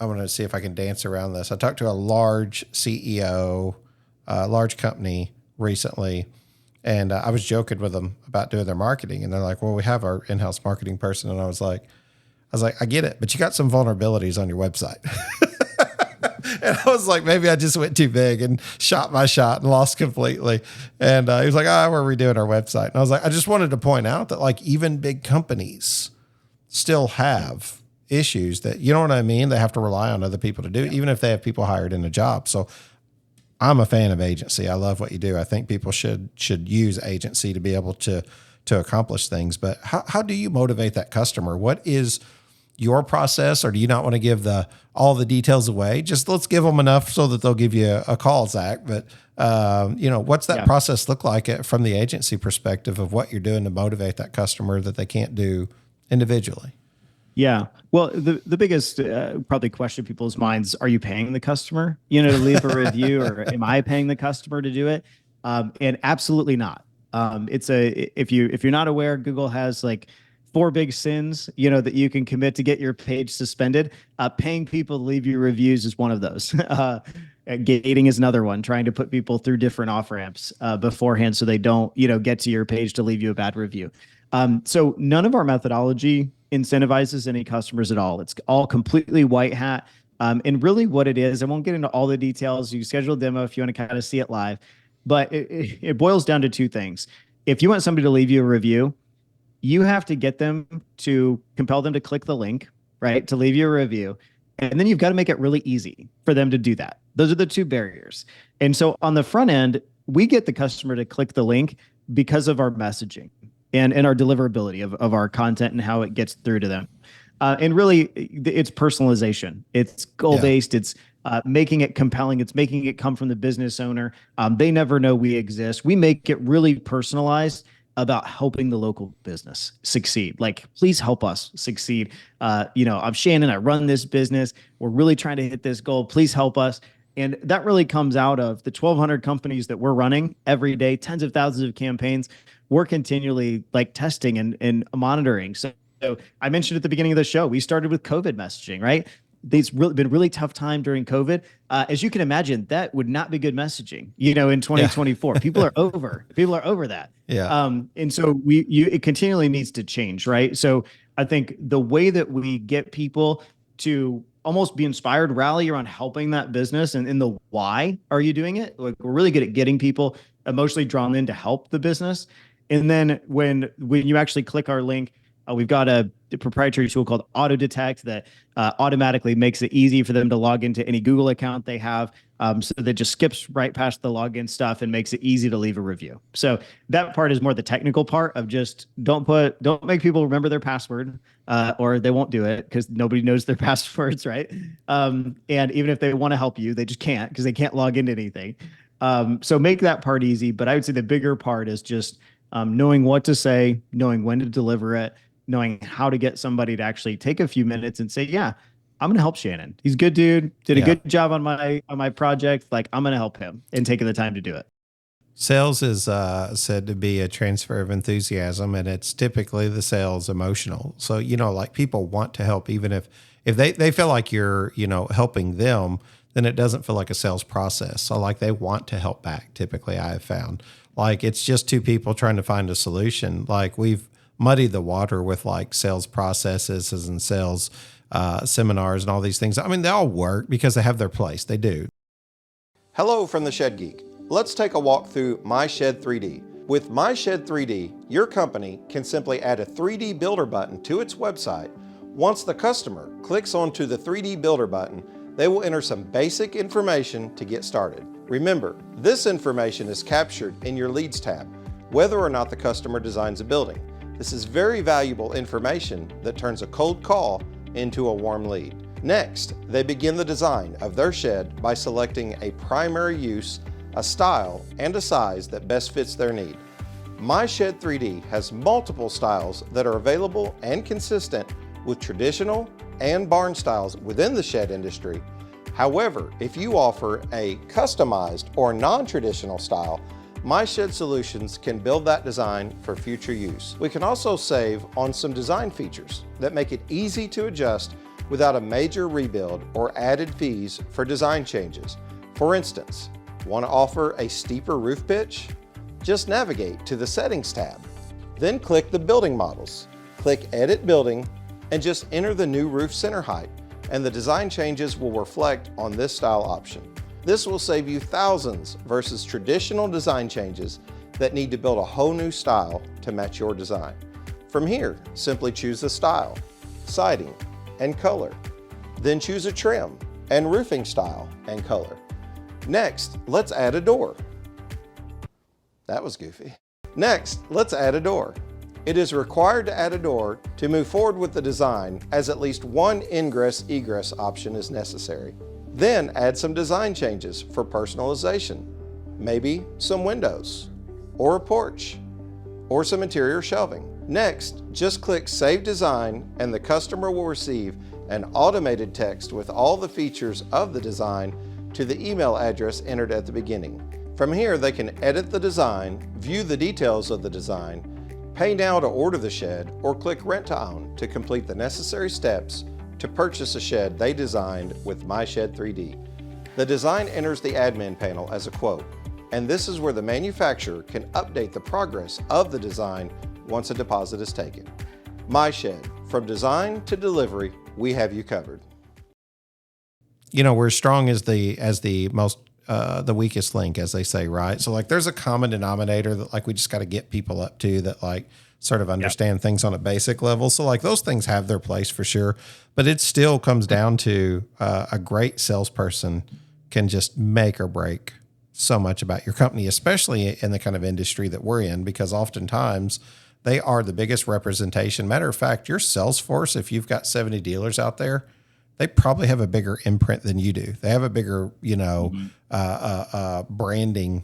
want to see if I can dance around this. I talked to a large CEO, large company recently. And I was joking with them about doing their marketing, and they're like, "Well, we have our in-house marketing person." And I was like, "I get it, but you got some vulnerabilities on your website." And I was like, maybe I just went too big and shot my shot and lost completely. And he was like, we're redoing our website. And I was like, I just wanted to point out that like even big companies still have issues that, you know what I mean? They have to rely on other people to do, even if they have people hired in a job. So I'm a fan of agency. I love what you do. I think people should use agency to be able to accomplish things. But how do you motivate that customer? What is your process, or do you not want to give all the details away? Just let's give them enough so that they'll give you a call, Zach. But what's that process look like from the agency perspective of what you're doing to motivate that customer that they can't do individually? Yeah. Well, the biggest probably question in people's minds, are you paying the customer, to leave a review, or am I paying the customer to do it? And absolutely not. If you're not aware, Google has like 4 big sins, that you can commit to get your page suspended. Paying people to leave you reviews is one of those. Gating is another one, trying to put people through different off ramps beforehand so they don't, get to your page to leave you a bad review. So none of our methodology incentivizes any customers at all. It's all completely white hat. And really what it is, I won't get into all the details. You can schedule a demo if you want to kind of see it live, but it boils down to 2 things. If you want somebody to leave you a review, you have to get them to compel them to click the link, right, to leave you a review. And then you've got to make it really easy for them to do that. Those are the 2 barriers. And so on the front end, we get the customer to click the link because of our messaging and our deliverability of our content and how it gets through to them. And really, it's personalization. It's goal-based. It's making it compelling. It's making it come from the business owner. They never know we exist. We make it really personalized about helping the local business succeed. Like, please help us succeed. I'm Shannon. I run this business. We're really trying to hit this goal. Please help us. And that really comes out of the 1,200 companies that we're running every day, tens of thousands of campaigns. We're continually testing and monitoring. So I mentioned at the beginning of the show, we started with COVID messaging, right? It's been really tough time during COVID. As you can imagine, that would not be good messaging, in 2024. People are over that. Yeah. And so it continually needs to change, right? So I think the way that we get people to almost be inspired, rally around helping that business and in the why are you doing it? Like, we're really good at getting people emotionally drawn in to help the business. And then when you actually click our link, we've got a proprietary tool called Auto Detect that automatically makes it easy for them to log into any Google account they have. So that just skips right past the login stuff and makes it easy to leave a review. So that part is more the technical part of just don't make people remember their password, or they won't do it because nobody knows their passwords, right? And even if they want to help you, they just can't because they can't log into anything. So make that part easy. But I would say the bigger part is just knowing what to say, knowing when to deliver it, knowing how to get somebody to actually take a few minutes and say, yeah, I'm going to help Shannon. He's a good dude, did a good job on my project. Like, I'm going to help him, and taking the time to do it. Sales is said to be a transfer of enthusiasm, and it's typically the sales emotional. So, people want to help, even if they feel like you're, helping them, then it doesn't feel like a sales process. So they want to help back. Typically I have found it's just 2 people trying to find a solution. We've muddied the water with sales processes and sales seminars and all these things. I mean, they all work because they have their place. They do. Hello from the Shed Geek. Let's take a walk through My Shed 3D. With My Shed 3D, your company can simply add a 3D builder button to its website. Once the customer clicks onto the 3D builder button, they will enter some basic information to get started. Remember, this information is captured in your Leads tab, whether or not the customer designs a building. This is very valuable information that turns a cold call into a warm lead. Next, they begin the design of their shed by selecting a primary use, a style, and a size that best fits their need. My Shed 3D has multiple styles that are available and consistent with traditional and barn styles within the shed industry. However, if you offer a customized or non-traditional style, My Shed Solutions can build that design for future use. We can also save on some design features that make it easy to adjust without a major rebuild or added fees for design changes. For instance, want to offer a steeper roof pitch? Just navigate to the Settings tab. Then click the Building Models. Click Edit Building and just enter the new roof center height, and the design changes will reflect on this style option. This will save you thousands versus traditional design changes that need to build a whole new style to match your design. From here, simply choose the style, siding, and color. Then choose a trim and roofing style and color. Next, let's add a door. That was goofy. Next, let's add a door. It is required to add a door to move forward with the design, as at least one ingress-egress option is necessary. Then add some design changes for personalization. Maybe some windows, or a porch, or some interior shelving. Next, just click Save Design and the customer will receive an automated text with all the features of the design to the email address entered at the beginning. From here, they can edit the design, view the details of the design, pay now to order the shed, or click Rent to Own to complete the necessary steps to purchase a shed they designed with My Shed 3D. The design enters the admin panel as a quote, and this is where the manufacturer can update the progress of the design once a deposit is taken. My Shed, from design to delivery, we have you covered. We're strong as the most the weakest link, as they say, right? So like there's a common denominator that like we just got to get people up to that like sort of understand things on a basic level. So like those things have their place for sure, but it still comes down to a great salesperson can just make or break so much about your company, especially in the kind of industry that we're in, because oftentimes they are the biggest representation. Matter of fact, your sales force, if you've got 70 dealers out there, they probably have a bigger imprint than you do. They have a bigger, branding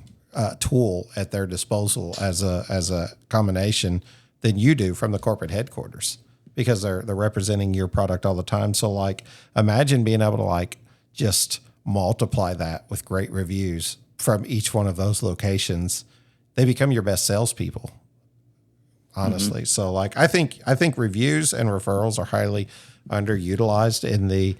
tool at their disposal as a combination than you do from the corporate headquarters, because they're representing your product all the time. So like, imagine being able to like just multiply that with great reviews from each one of those locations. They become your best salespeople, honestly. So like, I think reviews and referrals are highly underutilized in the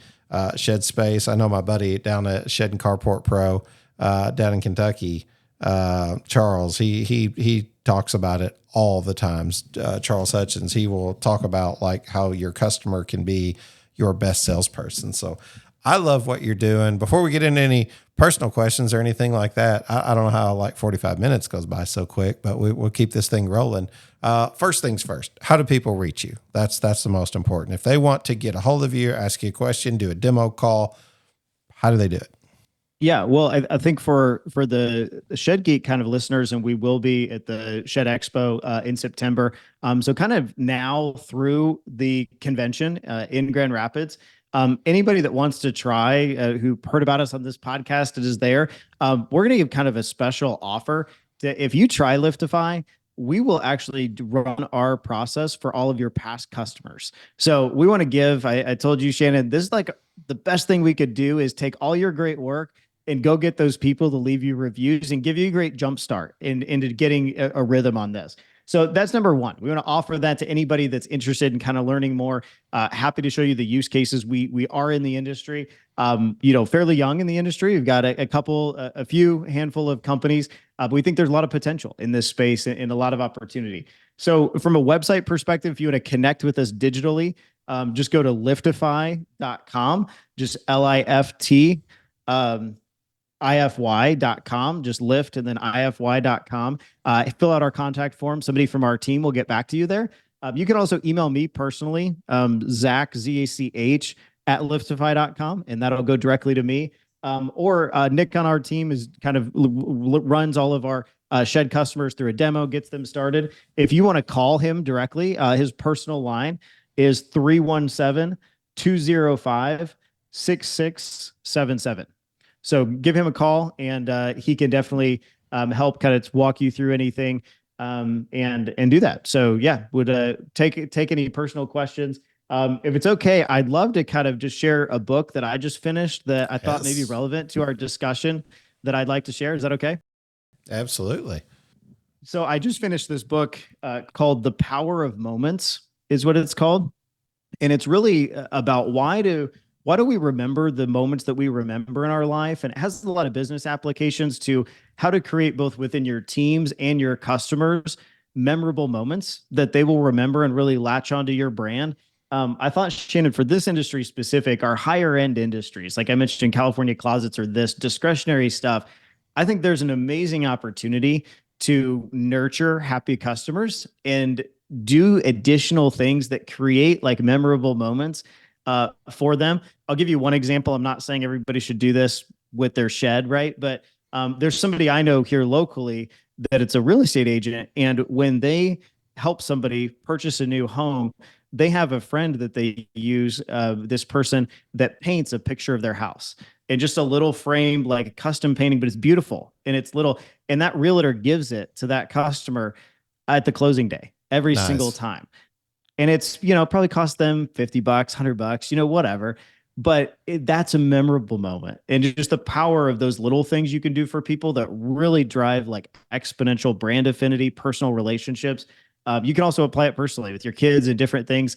shed space. I know my buddy down at Shed and Carport Pro down in Kentucky, Charles, he talks about it all the times. Charles Hutchins, he will talk about like how your customer can be your best salesperson. So I love what you're doing. Before we get into any personal questions or anything like that, I don't know how like 45 minutes goes by so quick, but we'll keep this thing rolling. First things first, how do people reach you? That's the most important. If they want to get a hold of you, ask you a question, do a demo call, how do they do it? Yeah, well, I think for the Shed Geek kind of listeners, and we will be at the Shed Expo in September. So kind of now through the convention in Grand Rapids, anybody that wants to try, who heard about us on this podcast, it is there. We're going to give kind of a special offer to, if you try Liftify, we will actually run our process for all of your past customers. So we want to give, I told you, Shannon, this is like the best thing we could do is take all your great work and go get those people to leave you reviews and give you a great jump start into getting a rhythm on this. So that's number one. We want to offer that to anybody that's interested in kind of learning more. Happy to show you the use cases. We are in the industry, fairly young in the industry. We've got a few handful of companies, but we think there's a lot of potential in this space and a lot of opportunity. So from a website perspective, if you want to connect with us digitally, just go to liftify.com, just LIFT, ify.com, just lift and then ify.com. Fill out our contact form. Somebody from our team will get back to you there. You can also email me personally, Zach, ZACH at liftify.com, and that'll go directly to me. Or Nick on our team is kind of runs all of our shed customers through a demo, gets them started. If you want to call him directly, his personal line is 317-205-6677. So give him a call, and he can definitely help kind of walk you through anything and do that. So yeah, would take any personal questions. If it's okay, I'd love to kind of just share a book that I just finished that I thought may be relevant to our discussion that I'd like to share. Is that okay? Absolutely. So I just finished this book called The Power of Moments is what it's called. And it's really about why do we remember the moments that we remember in our life? And it has a lot of business applications to how to create both within your teams and your customers memorable moments that they will remember and really latch onto your brand. I thought, Shannon, for this industry specific, our higher end industries, like I mentioned, California closets or this discretionary stuff, I think there's an amazing opportunity to nurture happy customers and do additional things that create like memorable moments for them. I'll give you one example. I'm not saying everybody should do this with their shed, right? But there's somebody I know here locally that it's a real estate agent. And when they help somebody purchase a new home, they have a friend that they use, this person that paints a picture of their house in just a little frame, like a custom painting, but it's beautiful and it's little. And that realtor gives it to that customer at the closing day every single Nice. time. And it's, probably cost them $50, $100, whatever. But that's a memorable moment. And just the power of those little things you can do for people that really drive like exponential brand affinity, personal relationships. You can also apply it personally with your kids and different things.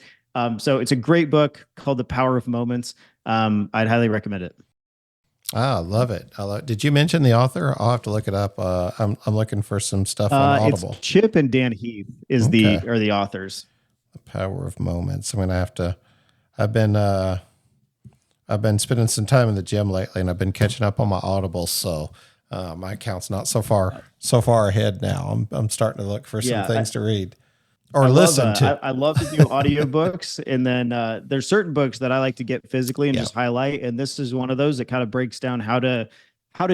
So it's a great book called The Power of Moments. I'd highly recommend it. Ah, I love it. Did you mention the author? I'll have to look it up. I'm looking for some stuff on Audible. It's Chip and Dan Heath are the authors. The Power of Moments. I'm gonna have to. I've been spending some time in the gym lately, and I've been catching up on my Audible. So my account's not so far ahead now. I'm starting to look for some things to read or listen to. I love to do audiobooks, and then there's certain books that I like to get physically and just highlight. And this is one of those that kind of breaks down how to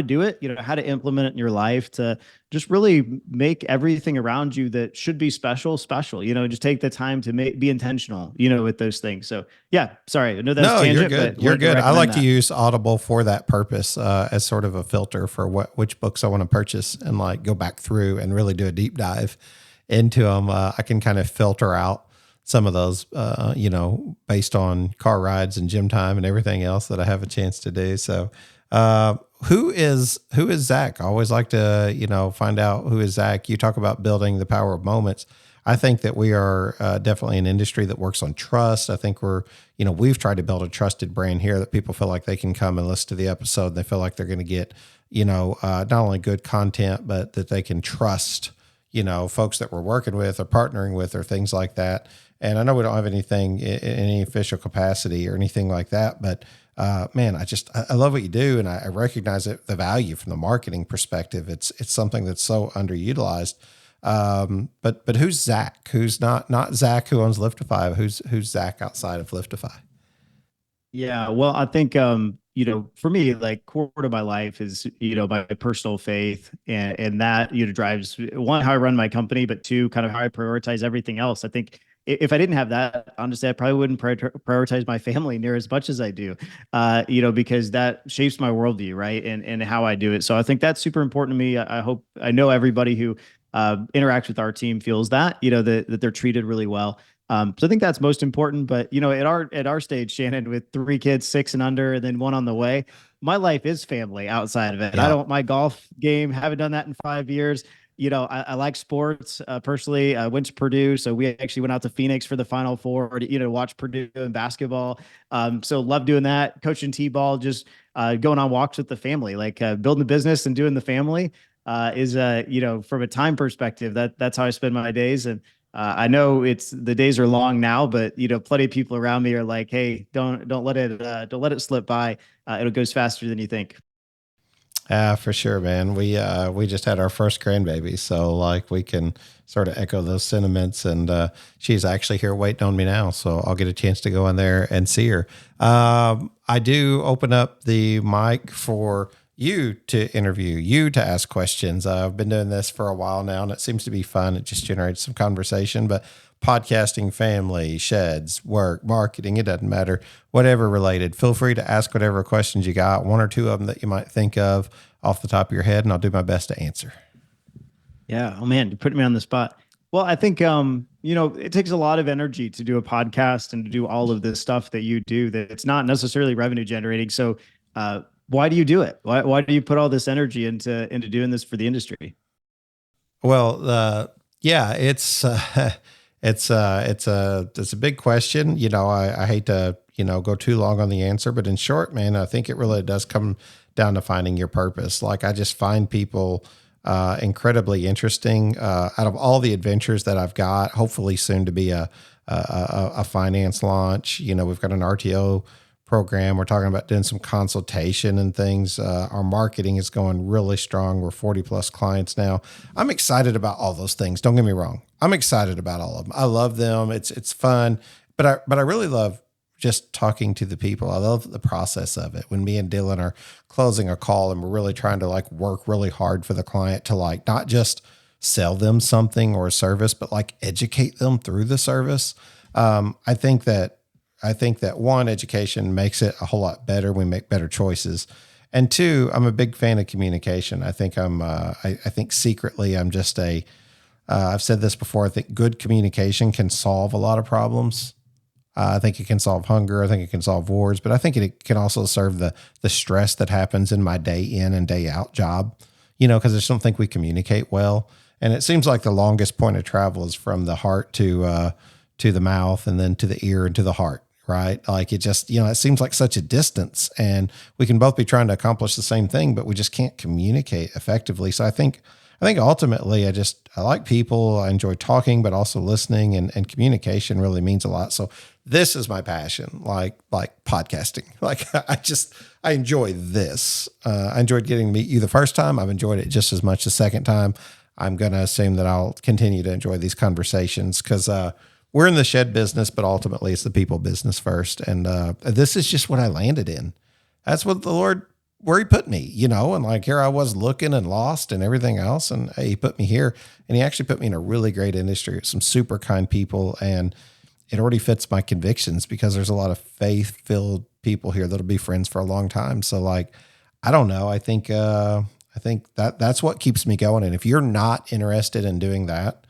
do it, how to implement it in your life to just really make everything around you that should be special, just take the time to be intentional, with those things. So yeah, sorry. I know that's tangent, you're good. But you're good. I like to use Audible for that purpose, as sort of a filter for which books I want to purchase and like go back through and really do a deep dive into them. I can kind of filter out some of those, based on car rides and gym time and everything else that I have a chance to do. So, who is Zach? I always like to, find out who is Zach. You talk about building the power of moments. I think that we are definitely an industry that works on trust. I think we've tried to build a trusted brand here that people feel like they can come and listen to the episode and they feel like they're going to get, not only good content, but that they can trust, folks that we're working with or partnering with or things like that. And I know we don't have anything in any official capacity or anything like that, but man, I love what you do, and I recognize the value from the marketing perspective. It's something that's so underutilized. But who's Zach? Who's not Zach who owns Liftify? Who's Zach outside of Liftify? Yeah, well, I think for me, like core to my life is my personal faith, and that drives one how I run my company, but two kind of how I prioritize everything else. I think if I didn't have that, honestly, I probably wouldn't prioritize my family near as much as I do, because that shapes my worldview, right? And how I do it. So I think that's super important to me. I know everybody who interacts with our team feels that, that they're treated really well. So I think that's most important. But at our stage, Shannon, with 3 kids, 6 and under, and then 1 on the way, my life is family outside of it. Yeah. My golf game, haven't done that in 5 years. I like sports personally. I went to Purdue, so we actually went out to Phoenix for the Final Four to watch Purdue in basketball. So love doing that. Coaching t-ball, just going on walks with the family, like building the business and doing the family is from a time perspective, that's how I spend my days. And I know the days are long now, but plenty of people around me are like, hey, don't let it slip by. It goes faster than you think. For sure, man. We just had our first grandbaby, so like we can sort of echo those sentiments. And she's actually here waiting on me now, so I'll get a chance to go in there and see her. I do open up the mic for you to interview, you to ask questions. I've been doing this for a while now, and it seems to be fun. It just generates some conversation, but podcasting, family, sheds, work, marketing, it doesn't matter, whatever related. Feel free to ask whatever questions you got, 1 or 2 of them that you might think of off the top of your head, and I'll do my best to answer. Yeah. Oh man, you're putting me on the spot. Well, I think, it takes a lot of energy to do a podcast and to do all of this stuff that you do, that it's not necessarily revenue generating. So, why do you do it? Why do you put all this energy into doing this for the industry? Well, yeah, it's a big question. I hate to, go too long on the answer, but in short, man, I think it really does come down to finding your purpose. Like I just find people incredibly interesting. Out of all the adventures that I've got, hopefully soon to be a finance launch. We've got an RTO program. We're talking about doing some consultation and things. Our marketing is going really strong. We're 40 plus clients now. I'm excited about all those things. Don't get me wrong. I'm excited about all of them. I love them. It's fun, but I really love just talking to the people. I love the process of it. When me and Dylan are closing a call and we're really trying to like work really hard for the client to like not just sell them something or a service, but like educate them through the service. I think that one, education makes it a whole lot better. We make better choices. And two, I'm a big fan of communication. I think I think secretly I'm just I've said this before. I think good communication can solve a lot of problems. I think it can solve hunger. I think it can solve wars, but I think it can also serve the stress that happens in my day in and day out job, because I just don't think we communicate well. And it seems like the longest point of travel is from the heart to the mouth and then to the ear and to the heart, right? Like it just, it seems like such a distance, and we can both be trying to accomplish the same thing, but we just can't communicate effectively. So I think ultimately I like people. I enjoy talking, but also listening, and communication really means a lot. So this is my passion, like podcasting. Like I enjoy this. I enjoyed getting to meet you the first time. I've enjoyed it just as much the second time. I'm going to assume that I'll continue to enjoy these conversations because we're in the shed business, but ultimately it's the people business first. And this is just what I landed in. That's what the Lord, where he put me, and like here I was looking and lost and everything else. And hey, he put me here, and he actually put me in a really great industry with some super kind people. And it already fits my convictions because there's a lot of faith-filled people here that'll be friends for a long time. So like, I don't know. I think that's what keeps me going. And if you're not interested in doing that,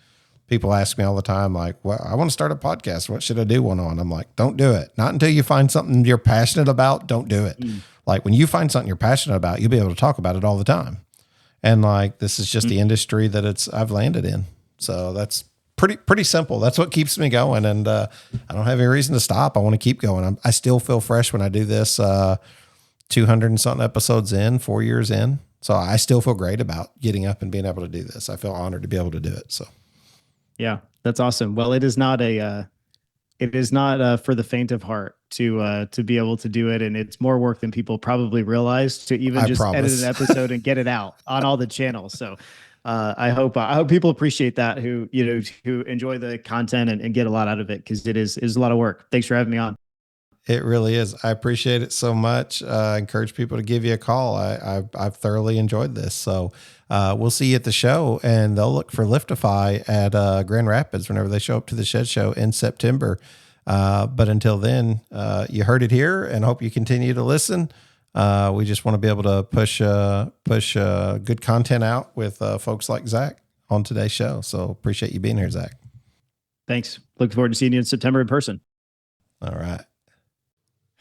people ask me all the time, like, well, I want to start a podcast. What should I do one on? I'm like, don't do it. Not until you find something you're passionate about. Don't do it. Like when you find something you're passionate about, you'll be able to talk about it all the time. And like, this is just the industry that I've landed in. So that's pretty simple. That's what keeps me going. And I don't have any reason to stop. I want to keep going. I still feel fresh when I do this 200 and something episodes in, 4 years in. So I still feel great about getting up and being able to do this. I feel honored to be able to do it. So. Yeah, that's awesome. Well, it is not for the faint of heart to be able to do it. And it's more work than people probably realize to even just edit an episode and get it out on all the channels. So I hope people appreciate that who enjoy the content and get a lot out of it, because it is a lot of work. Thanks for having me on. It really is. I appreciate it so much. I encourage people to give you a call. I've thoroughly enjoyed this. So we'll see you at the show, and they'll look for Liftify at Grand Rapids whenever they show up to the Shed Show in September. But until then, you heard it here, and hope you continue to listen. We just want to be able to push good content out with folks like Zach on today's show. So appreciate you being here, Zach. Thanks. Look forward to seeing you in September in person. All right.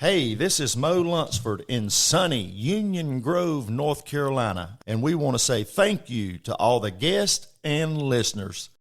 Hey, this is Mo Lunsford in sunny Union Grove, North Carolina, and we want to say thank you to all the guests and listeners.